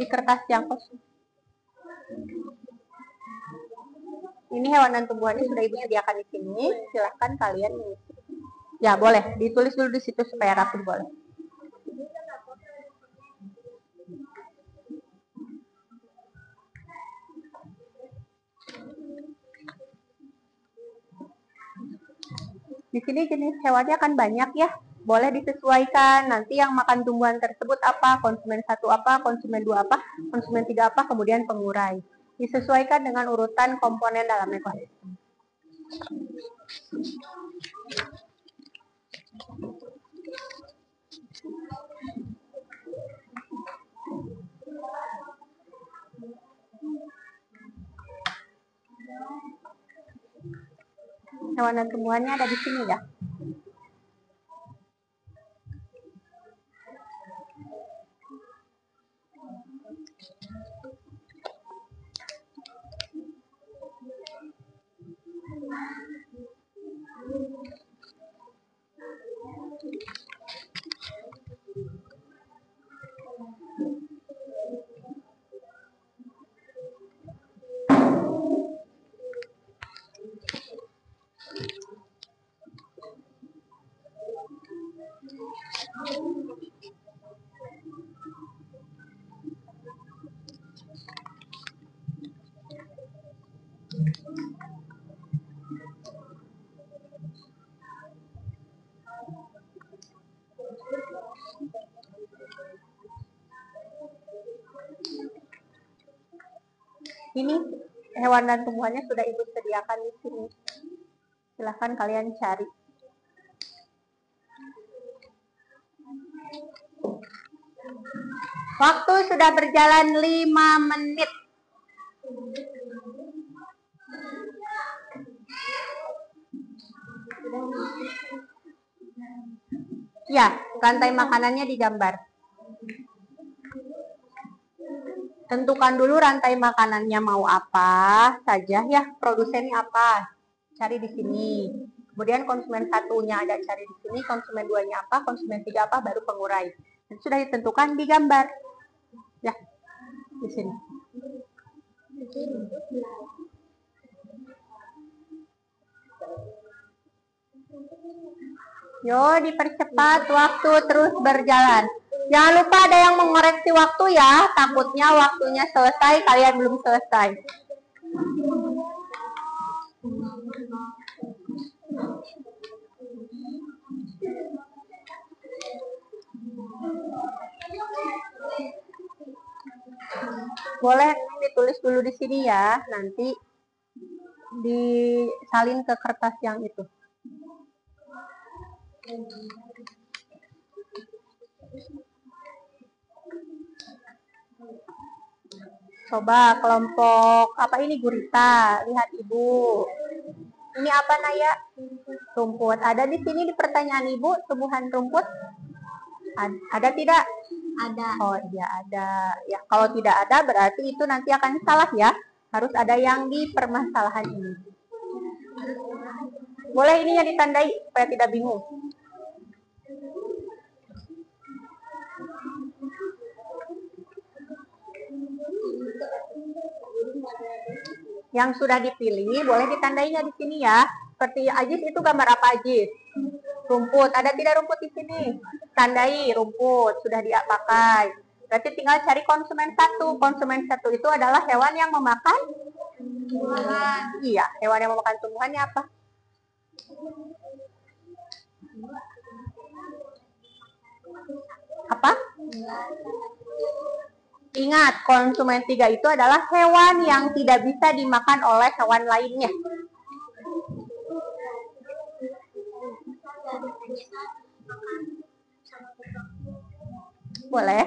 Di kertas yang kosong. Ini hewan dan tumbuhannya sudah Ibu sediakan di sini. Silahkan kalian mengisi. Ya, boleh. Ditulis dulu di situ supaya rapi, boleh. Di sini jenis hewannya kan banyak ya. Boleh disesuaikan. Nanti yang makan tumbuhan tersebut apa, konsumen 1 apa, konsumen 2 apa, konsumen 3 apa, kemudian pengurai. Disesuaikan dengan urutan komponen dalam ekosistem. Hewan dan tumbuhannya ada di sini ya. Ini hewan dan tumbuhannya sudah Ibu sediakan di sini. Silahkan kalian cari. Waktu sudah berjalan 5 menit. Ya, rantai makanannya digambar. Tentukan dulu rantai makanannya mau apa saja ya, produsennya apa. Cari di sini. Kemudian konsumen 1-nya ada cari di sini, konsumen 2-nya apa, konsumen 3 apa, baru pengurai. Dan sudah ditentukan digambar. Ya, di sini. Yo, dipercepat, waktu terus berjalan. Jangan lupa ada yang mengoreksi waktu ya, takutnya waktunya selesai, kalian belum selesai. Boleh ditulis dulu di sini ya, nanti disalin ke kertas yang itu. Coba kelompok apa ini gurita, lihat Ibu. Ini apa Naya? Rumput. Ada di sini di pertanyaan Ibu tumbuhan rumput? Ada tidak? Ada. Oh iya ada. Ya kalau tidak ada berarti itu nanti akan salah ya. Harus ada yang di permasalahan ini. Boleh ininya ditandai supaya tidak bingung. Yang sudah dipilih boleh ditandainya di sini ya. Seperti Ajis itu gambar apa Ajis? Rumput. Ada tidak rumput di sini? Tandai rumput sudah dia pakai. Berarti tinggal cari konsumen 1. Konsumen 1 itu adalah hewan yang memakan tumbuhan. Iya, hewan yang memakan tumbuhannya apa? Apa? Ingat, konsumen 3 itu adalah hewan yang tidak bisa dimakan oleh hewan lainnya. Boleh?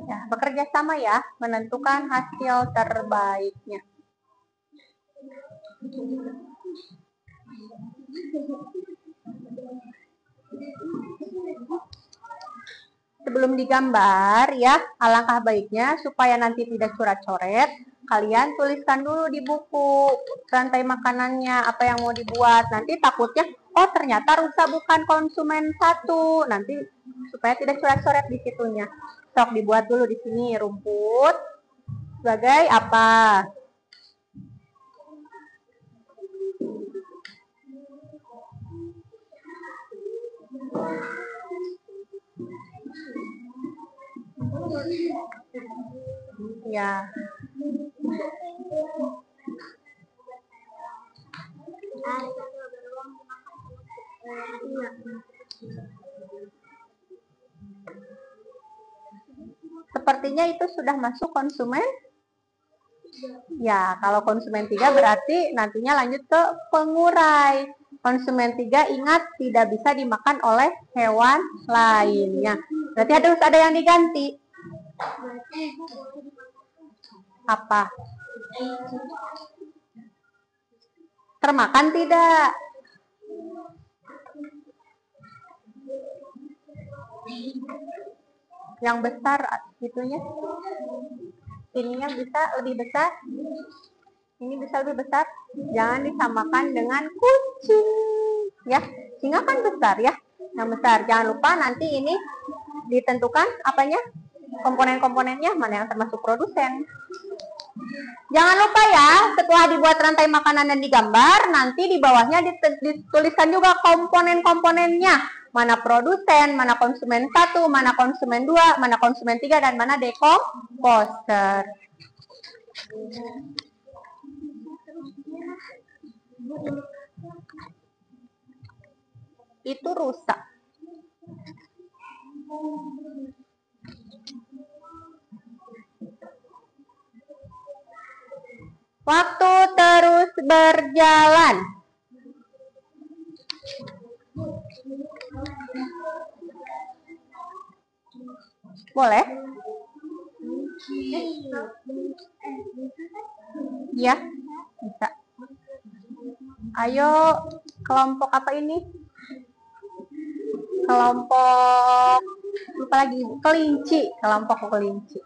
Ya, bekerja sama ya, menentukan hasil terbaiknya. Sebelum digambar ya, alangkah baiknya supaya nanti tidak coret-coret, kalian tuliskan dulu di buku rantai makanannya apa yang mau dibuat. Nanti takutnya, oh ternyata rusa bukan konsumen 1. Nanti supaya tidak coret-coret di situnya. Sok dibuat dulu di sini rumput sebagai apa? Ya. Sepertinya itu sudah masuk konsumen. Ya, kalau konsumen 3 berarti nantinya lanjut ke pengurai. Konsumen 3 ingat tidak bisa dimakan oleh hewan lainnya. Berarti harus ada yang diganti. Apa? Termakan tidak? Yang besar itunya. Ininya bisa lebih besar. Ini bisa lebih besar. Jangan disamakan dengan kucing. Ya, singa kan besar ya. Yang besar. Jangan lupa nanti ini ditentukan apanya? Komponen-komponennya mana yang termasuk produsen. Jangan lupa ya, setelah dibuat rantai makanan dan digambar, nanti di bawahnya dituliskan juga komponen-komponennya. Mana produsen, mana konsumen 1, mana konsumen 2, mana konsumen 3, dan mana dekomposer. Itu rusak. Waktu terus berjalan. Boleh? Ya, bisa. Ayo, kelompok apa ini? Kelompok, lupa lagi, kelinci. Kelompok kelinci.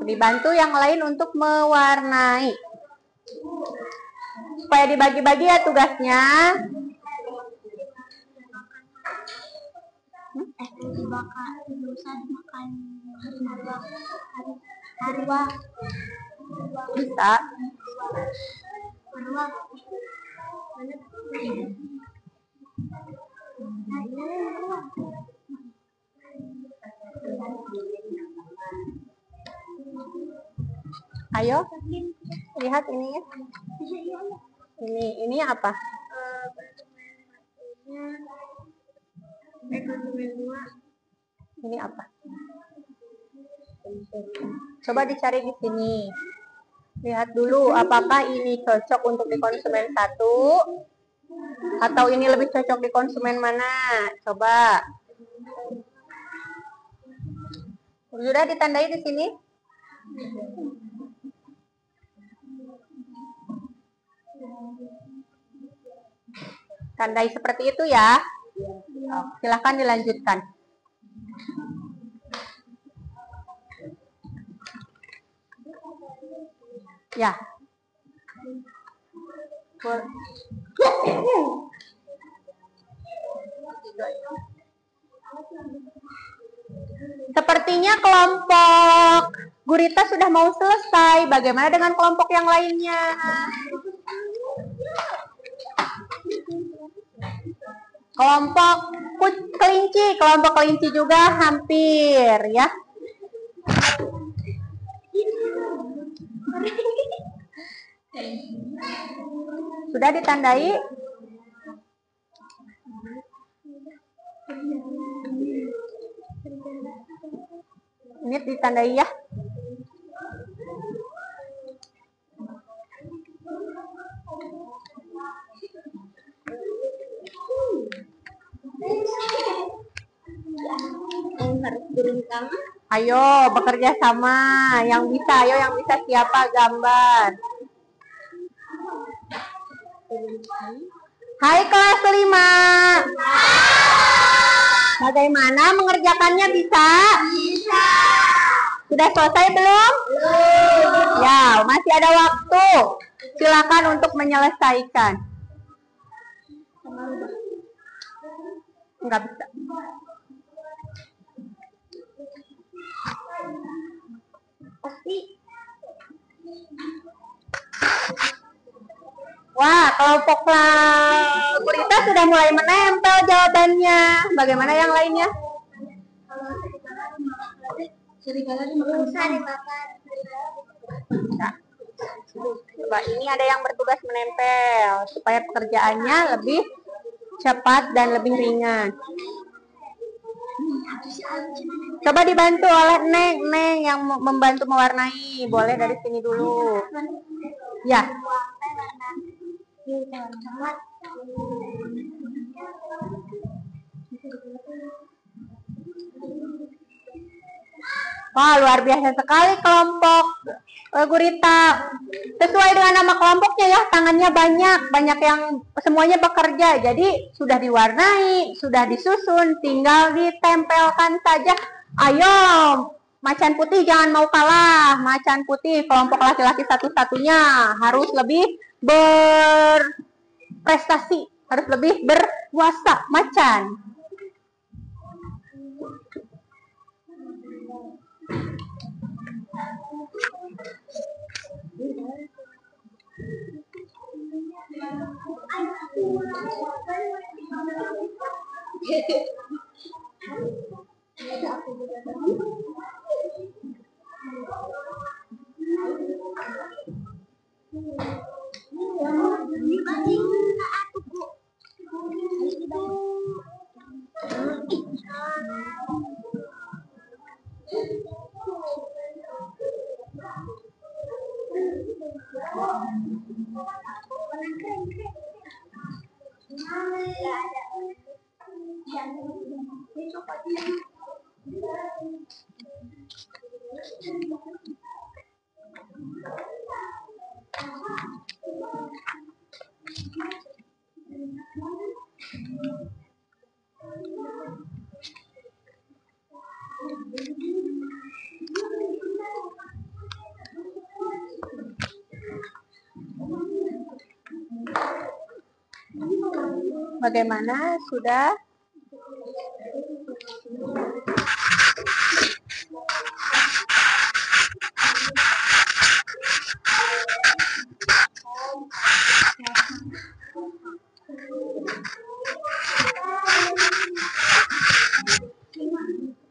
Dibantu yang lain untuk mewarnai. Supaya dibagi-bagi ya tugasnya. Bisa. Ayo, lihat ini ya. Ini apa? Ini apa? Coba dicari di sini. Lihat dulu apakah ini cocok untuk di konsumen 1 atau ini lebih cocok di konsumen mana? Coba. Sudah ditandai di sini? Tandai seperti itu ya. Silahkan dilanjutkan. Ya. Sepertinya kelompok gurita sudah mau selesai. Bagaimana dengan kelompok yang lainnya? Kelompok kelinci, kelompok kelinci juga hampir ya. Sudah ditandai? Ini ditandai ya. Ayo bekerja sama. Yang bisa, ayo yang bisa siapa gambar. Hai kelas 5. Bagaimana mengerjakannya bisa? Bisa. Sudah selesai belum? Belum. Ya, masih ada waktu. Silakan untuk menyelesaikan. Enggak bisa. Wah, kelompok gurita sudah mulai menempel jawabannya. Bagaimana yang lainnya? Nah, coba ini ada yang bertugas menempel supaya pekerjaannya lebih cepat dan lebih ringan. Coba dibantu oleh Neng yang membantu mewarnai. Boleh dari sini dulu. Ya. Wah, luar biasa sekali kelompok gurita. Sesuai dengan nama kelompoknya ya, tangannya banyak yang semuanya bekerja. Jadi sudah diwarnai, sudah disusun, tinggal ditempelkan saja. Ayo, macan putih jangan mau kalah. Macan putih kelompok laki-laki satu-satunya harus lebih berprestasi, harus lebih berkuasa. Macan. Bagaimana? Sudah?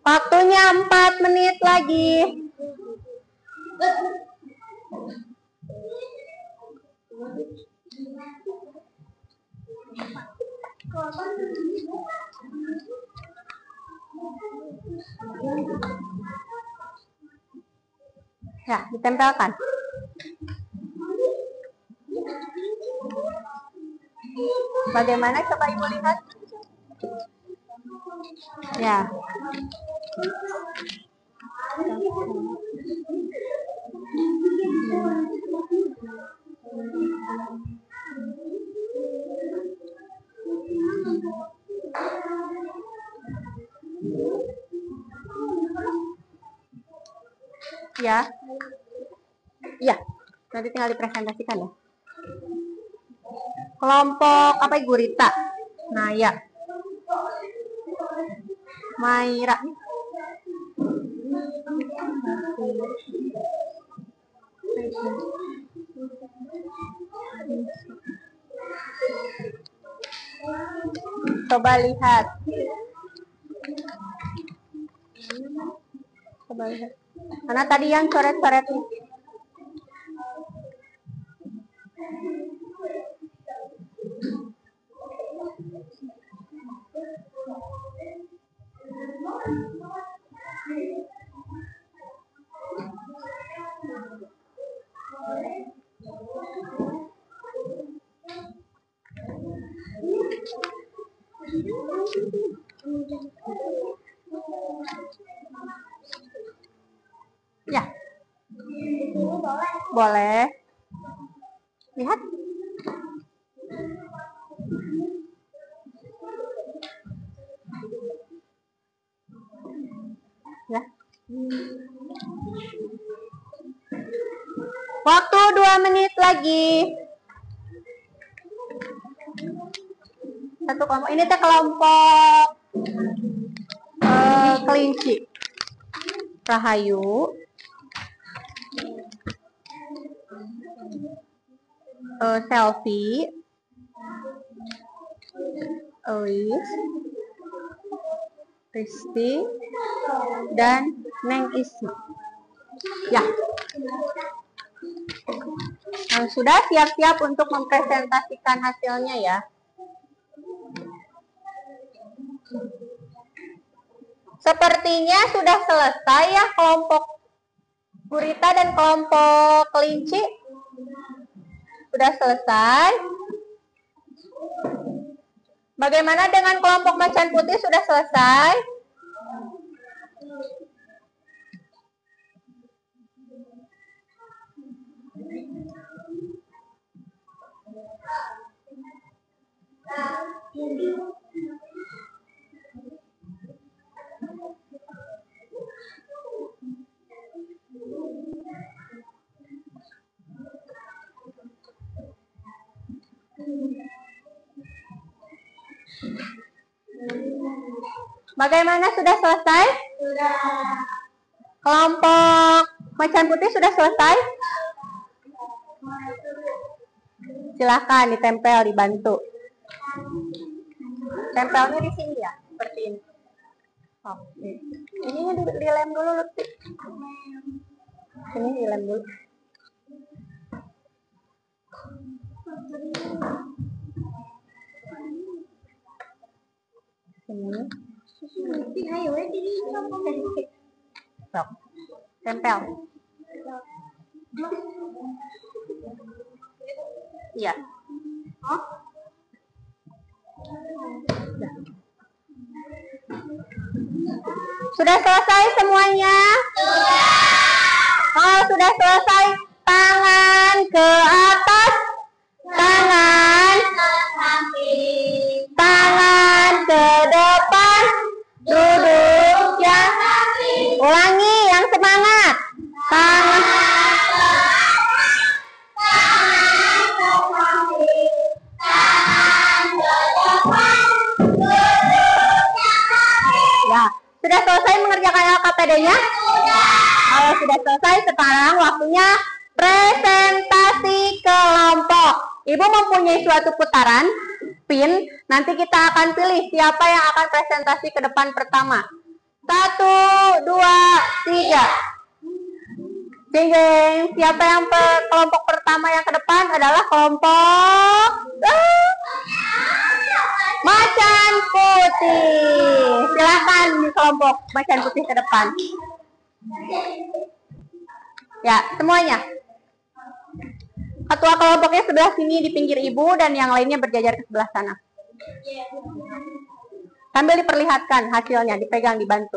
Waktunya 4 menit lagi. Ya, ditempelkan. Bagaimana? Coba Ibu lihat. Ya. Ya. Iya. Nanti tinggal dipresentasikan ya. Kelompok apa gurita? Nah, ya. Maira. Coba lihat. Coba lihat. Karena tadi yang coret-coret nih. Ya. Boleh. Lihat. Ya. Waktu 2 menit lagi. Satu kelompok. Ini teh kelompok kelinci. Rahayu. Selfie. Elis. Risti. Dan Neng Isma. Ya. Yang sudah siap-siap untuk mempresentasikan hasilnya ya. Sepertinya sudah selesai ya kelompok gurita dan kelompok kelinci. Sudah selesai. Bagaimana dengan kelompok macan putih, sudah selesai? Bagaimana, sudah selesai? Sudah. Kelompok macan putih sudah selesai? Silahkan ditempel, dibantu. Tempelnya di sini ya, seperti ini. Oke. Ini dilem dulu, Lutfi. Ini dilem dulu. Ini. Sok. Tempel. Iya. Sudah selesai semuanya? Oh, sudah selesai. Tangan ke atas. Tangan. Tangan ke depan. Duduk yang. Ulangi yang semangat. Tangan. Ya, sudah selesai mengerjakan LKPD-nya? Kalau sudah selesai, sekarang waktunya presentasi kelompok. Ibu mempunyai suatu putaran pin. Nanti kita akan pilih siapa yang akan presentasi ke depan pertama. 1, 2, 3. Jeng jeng. Siapa yang kelompok pertama yang ke depan adalah kelompok macan putih. Silakan di kelompok macan putih ke depan. Ya, semuanya. Ketua kelompoknya sebelah sini di pinggir ibu dan yang lainnya berjajar ke sebelah sana. Sambil diperlihatkan hasilnya, dipegang, dibantu.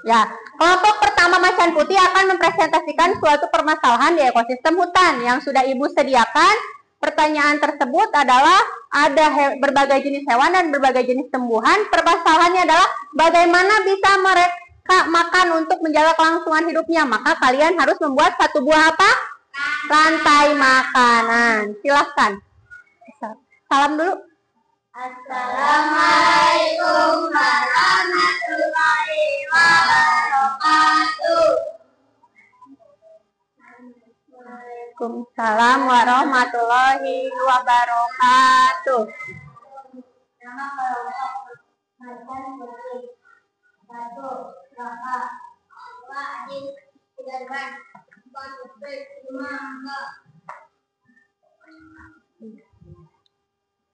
Ya, kelompok pertama macan putih akan mempresentasikan suatu permasalahan di ekosistem hutan yang sudah ibu sediakan. Pertanyaan tersebut adalah ada berbagai jenis hewan dan berbagai jenis tumbuhan. Permasalahannya adalah bagaimana bisa mereka makan untuk menjaga kelangsungan hidupnya. Maka kalian harus membuat satu buah apa? Rantai makanan. Silahkan. Salam dulu. Assalamualaikum warahmatullahi wabarakatuh. Waalaikumsalam warahmatullahi wabarakatuh. Nama kelompok macan putih. 1, Raka. 2, Adit. 3, Ban. 4, Upik. 5, Angga.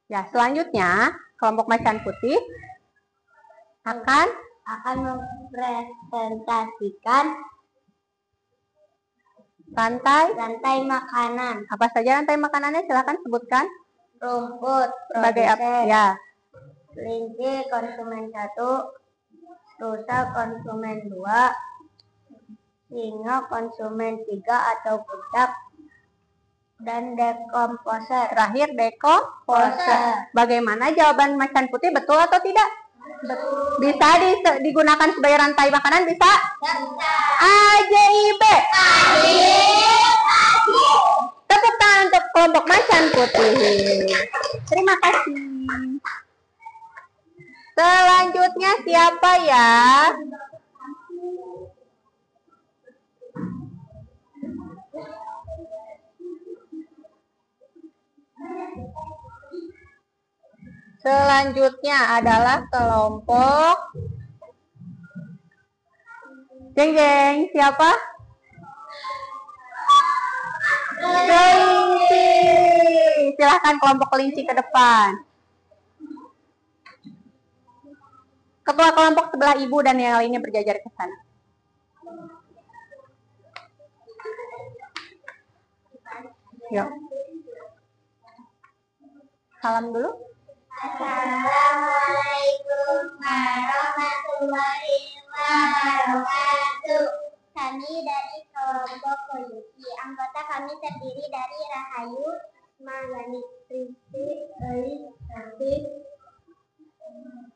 Ya, selanjutnya kelompok macan putih akan mempresentasikan rantai makanan. Apa saja rantai makanannya? Silakan sebutkan. Rumput Sebagai apa? Ya. Kelinci konsumen 1, rusa konsumen 2, singa konsumen 3 atau puncak, dan dekomposer. Terakhir dekomposer. Bagaimana jawaban macan putih, betul atau tidak? Bisa digunakan sebagai rantai makanan, bisa? AJIB. Tepuk tangan untuk kelompok macan putih. Terima kasih. Selanjutnya siapa ya? Selanjutnya adalah kelompok jeng-jeng. Siapa? Kelinci. Silahkan kelompok kelinci ke depan. Ketua kelompok sebelah ibu dan yang lainnya berjajar ke sana. Yuk. Salam dulu. Assalamualaikum warahmatullahi wabarakatuh. Kami dari kelompok kelinci. Anggota kami terdiri dari Rahayu, Magani, Rizky, Elis, Rafi.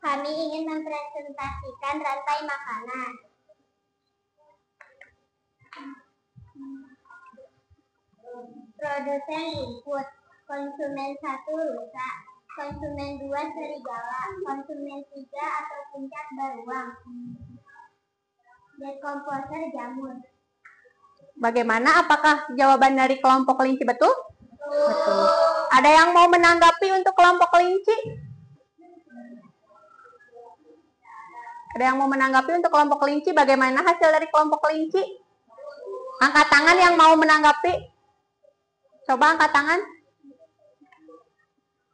Kami ingin mempresentasikan rantai makanan. Produsen rumput, konsumen 1 rusa, konsumen 2 serigala, konsumen 3 atau puncak beruang, dekomposer jamur. Bagaimana? Apakah jawaban dari kelompok kelinci betul? Betul. Ada yang mau menanggapi untuk kelompok kelinci? Ada yang mau menanggapi untuk kelompok kelinci? Bagaimana hasil dari kelompok kelinci? Angkat tangan yang mau menanggapi. Coba angkat tangan.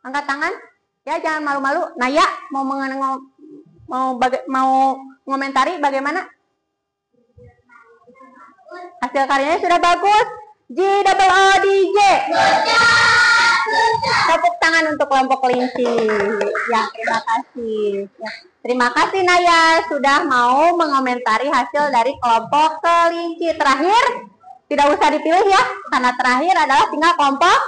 Angkat tangan. Ya, jangan malu-malu. Naya, mau ngomentari bagaimana? Hasil karyanya sudah bagus. J-double-O-D-J. Tepuk tangan untuk kelompok kelinci. Ya, terima kasih. Ya, terima kasih Naya sudah mau mengomentari hasil dari kelompok kelinci. Terakhir, tidak usah dipilih ya, karena terakhir adalah tinggal kelompok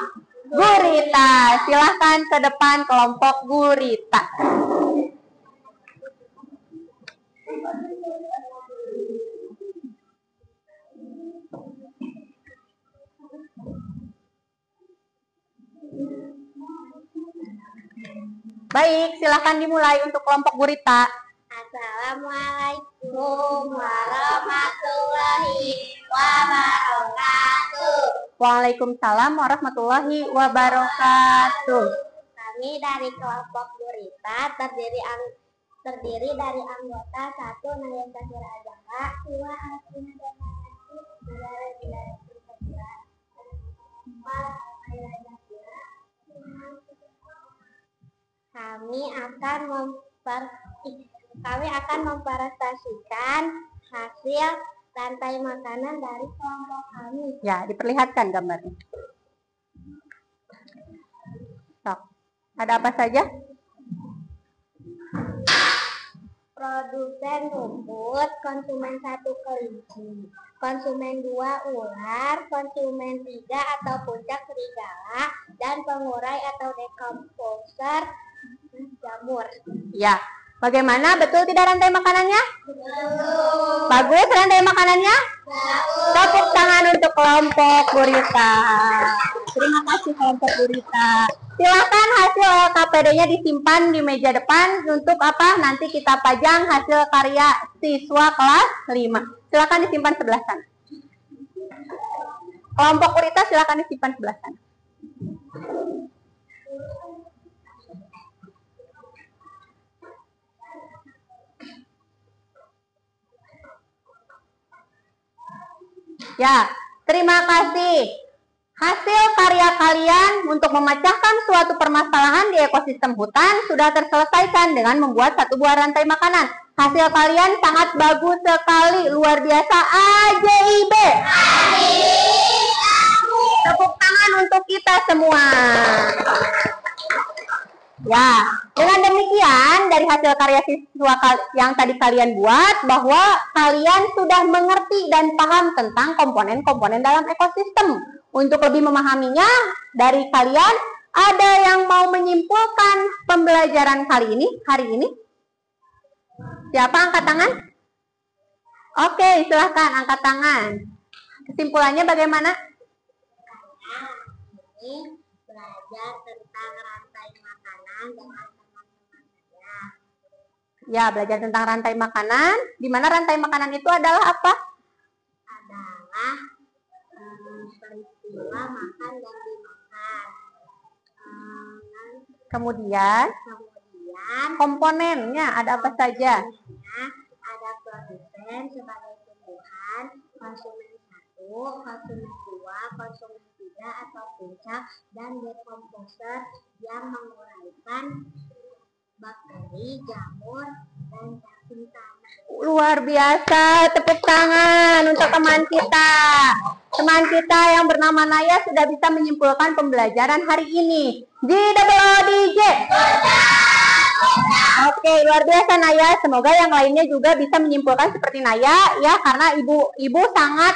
gurita. Silahkan ke depan kelompok gurita. Baik, silahkan dimulai untuk kelompok gurita. Assalamualaikum warahmatullahi wabarakatuh. Waalaikumsalam warahmatullahi wabarakatuh. Kami dari kelompok gurita terdiri dari anggota 1 Naya Safira Ajaka, 2 Alvina Damanti, 3 Regina Safira, 4 Ayla Safira. Kami akan mempresentasikan hasil rantai makanan dari kelompok kami. Ya, diperlihatkan gambarnya. Sok. Ada apa saja? Produsen rumput, konsumen 1 kelinci, konsumen 2 ular, konsumen 3 atau puncak serigala, dan pengurai atau dekomposer jamur. Ya, bagaimana? Betul tidak rantai makanannya? Betul. Bagus rantai makanannya? Bagus. Tepuk tangan untuk kelompok gurita. Terima kasih kelompok gurita. Silakan hasil LKPD-nya disimpan di meja depan untuk apa? Nanti kita pajang hasil karya siswa kelas 5. Silakan disimpan sebelah sana. Kelompok gurita silakan disimpan sebelah sana. Ya, terima kasih. Hasil karya kalian untuk memecahkan suatu permasalahan di ekosistem hutan sudah terselesaikan dengan membuat satu buah rantai makanan. Hasil kalian sangat bagus sekali, luar biasa. AJIB. Tepuk tangan untuk kita semua. Ya, dengan demikian dari hasil karya siswa yang tadi kalian buat, bahwa kalian sudah mengerti dan paham tentang komponen-komponen dalam ekosistem. Untuk lebih memahaminya, dari kalian ada yang mau menyimpulkan pembelajaran hari ini? Siapa angkat tangan? Oke, silahkan angkat tangan. Kesimpulannya bagaimana? Ini belajar tentang rantai makanan dengan teman-teman saya. Ya, belajar tentang rantai makanan. Di mana rantai makanan itu adalah apa? Adalah peristiwa makan dan dimakan. Kemudian komponennya ada apa saja? Ada produsen sebagai tumbuhan, konsumen 1, konsumen 2, konsumen 3 atau puncak, dan dekomposer yang menguraikan bakteri, jamur, dan cacing tanah. Luar biasa, tepuk tangan untuk teman kita. Teman kita yang bernama Naya sudah bisa menyimpulkan pembelajaran hari ini. JWDJ. Oke, luar biasa Naya. Semoga yang lainnya juga bisa menyimpulkan seperti Naya ya, karena ibu sangat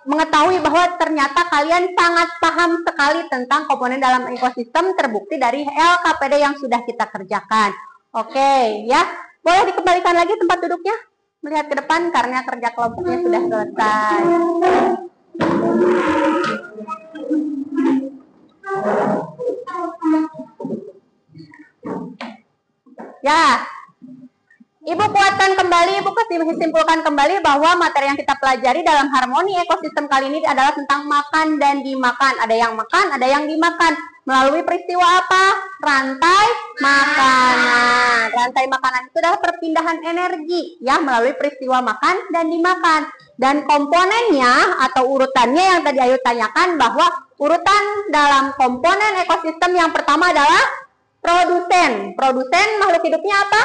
mengetahui bahwa ternyata kalian sangat paham sekali tentang komponen dalam ekosistem, terbukti dari LKPD yang sudah kita kerjakan. Oke, ya. Boleh dikembalikan lagi tempat duduknya? Melihat ke depan karena kerja kelompoknya sudah selesai. Ya, Ibu kuatkan kembali, Ibu simpulkan kembali bahwa materi yang kita pelajari dalam harmoni ekosistem kali ini adalah tentang makan dan dimakan. Ada yang makan, ada yang dimakan. Melalui peristiwa apa? Rantai makanan. Rantai makanan itu adalah perpindahan energi ya melalui peristiwa makan dan dimakan. Dan komponennya atau urutannya yang tadi Ayu tanyakan, bahwa urutan dalam komponen ekosistem yang pertama adalah produsen. Produsen makhluk hidupnya apa?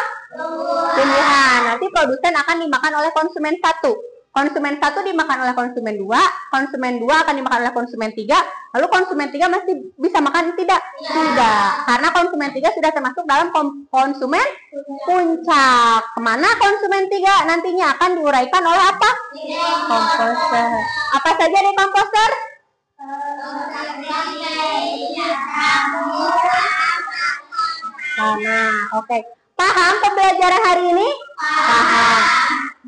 Tumbuhan. Nanti produsen akan dimakan oleh konsumen 1. Konsumen 1 dimakan oleh konsumen 2. Konsumen 2 akan dimakan oleh konsumen 3. Lalu konsumen 3 masih bisa makan tidak? Tidak. Karena konsumen 3 sudah termasuk dalam konsumen puncak. Kemana konsumen 3? Nantinya akan diuraikan oleh apa? Komposer. Apa saja dari komposer? Nah, oke. Paham pembelajaran hari ini? Paham.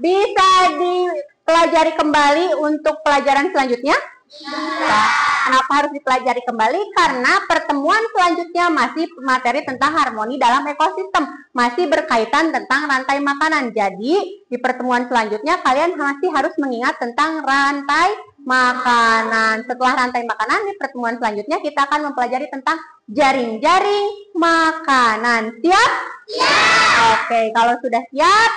Bisa dipelajari kembali untuk pelajaran selanjutnya? Nah, kenapa harus dipelajari kembali? Karena pertemuan selanjutnya masih materi tentang harmoni dalam ekosistem. Masih berkaitan tentang rantai makanan. Jadi, di pertemuan selanjutnya kalian masih harus mengingat tentang rantai makanan. Setelah rantai makanan, di pertemuan selanjutnya kita akan mempelajari tentang jaring-jaring makanan. Siap? Siap! Oke, kalau sudah siap,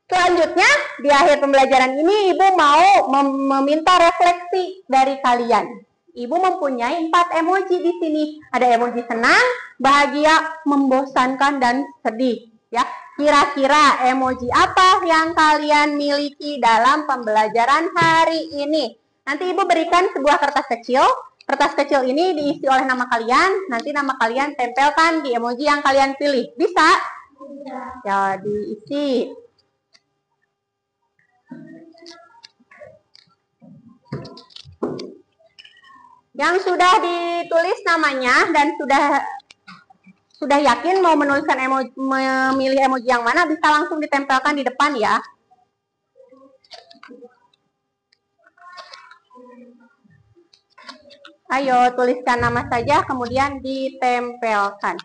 selanjutnya di akhir pembelajaran ini Ibu mau meminta refleksi dari kalian. Ibu mempunyai 4 emoji di sini. Ada emoji senang, bahagia, membosankan, dan sedih. Ya, kira-kira emoji apa yang kalian miliki dalam pembelajaran hari ini? Nanti Ibu berikan sebuah kertas kecil. Kertas kecil ini diisi oleh nama kalian. Nanti nama kalian tempelkan di emoji yang kalian pilih. Bisa? Ya, diisi. Yang sudah ditulis namanya dan sudah yakin mau menuliskan emoji, memilih emoji yang mana, bisa langsung ditempelkan di depan ya. Ayo tuliskan nama saja kemudian ditempelkan.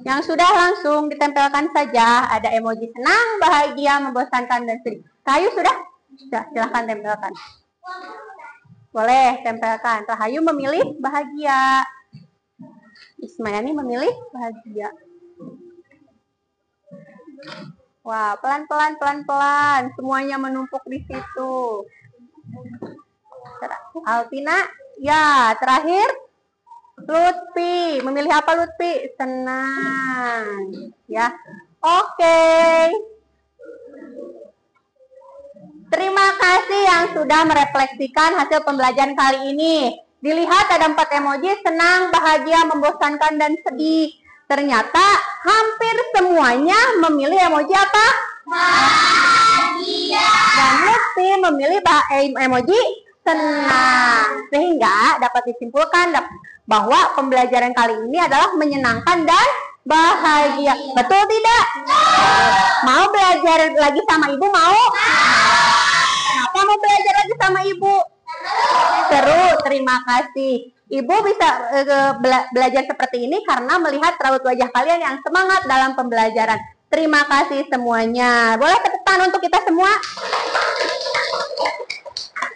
Yang sudah langsung ditempelkan saja. Ada emoji senang, bahagia, membosankan, dan sedih. Rahayu sudah? Sudah, silahkan tempelkan. Boleh tempelkan. Rahayu memilih bahagia. Ismayani memilih bahagia. Wah, pelan-pelan, pelan-pelan. Semuanya menumpuk di situ. Alvina, ya, terakhir. Lutfi, memilih apa Lutfi? Senang. Ya, oke. Terima kasih yang sudah merefleksikan hasil pembelajaran kali ini. Dilihat ada 4 emoji, senang, bahagia, membosankan, dan sedih. Ternyata hampir semuanya memilih emoji apa? Bahagia. Dan Lutfi memilih emoji senang. Sehingga dapat disimpulkan bahwa pembelajaran kali ini adalah menyenangkan dan bahagia. Betul tidak? Mau belajar lagi sama ibu? Mau? Kenapa mau belajar lagi sama ibu? Seru, terima kasih. Ibu bisa belajar seperti ini karena melihat raut wajah kalian yang semangat dalam pembelajaran. Terima kasih semuanya. Boleh tepuk tangan untuk kita semua?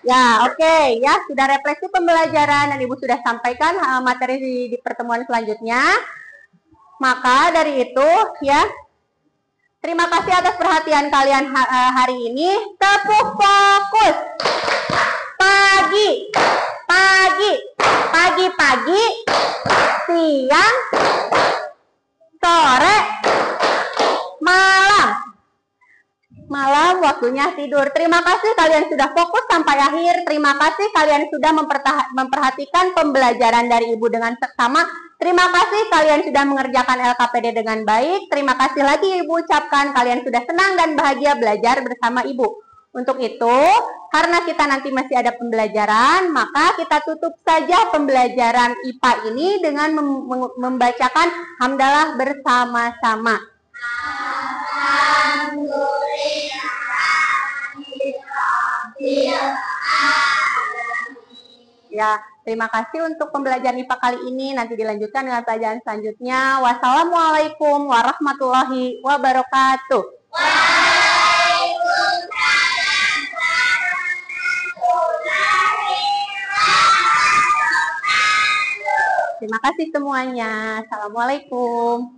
Ya, oke. Ya, sudah refleksi pembelajaran dan Ibu sudah sampaikan materi di pertemuan selanjutnya. Maka dari itu, ya, terima kasih atas perhatian kalian hari ini. Tepuk fokus. Pagi, pagi, siang, sore, malam waktunya tidur. Terima kasih kalian sudah fokus sampai akhir. Terima kasih kalian sudah memperhatikan pembelajaran dari Ibu dengan seksama. Terima kasih kalian sudah mengerjakan LKPD dengan baik. Terima kasih lagi Ibu ucapkan kalian sudah senang dan bahagia belajar bersama Ibu. Untuk itu, karena kita nanti masih ada pembelajaran, maka kita tutup saja pembelajaran IPA ini dengan membacakan hamdalah bersama-sama. Ya, terima kasih untuk pembelajaran IPA kali ini. Nanti dilanjutkan dengan pelajaran selanjutnya. Wassalamualaikum warahmatullahi wabarakatuh. Terima kasih semuanya. Assalamualaikum.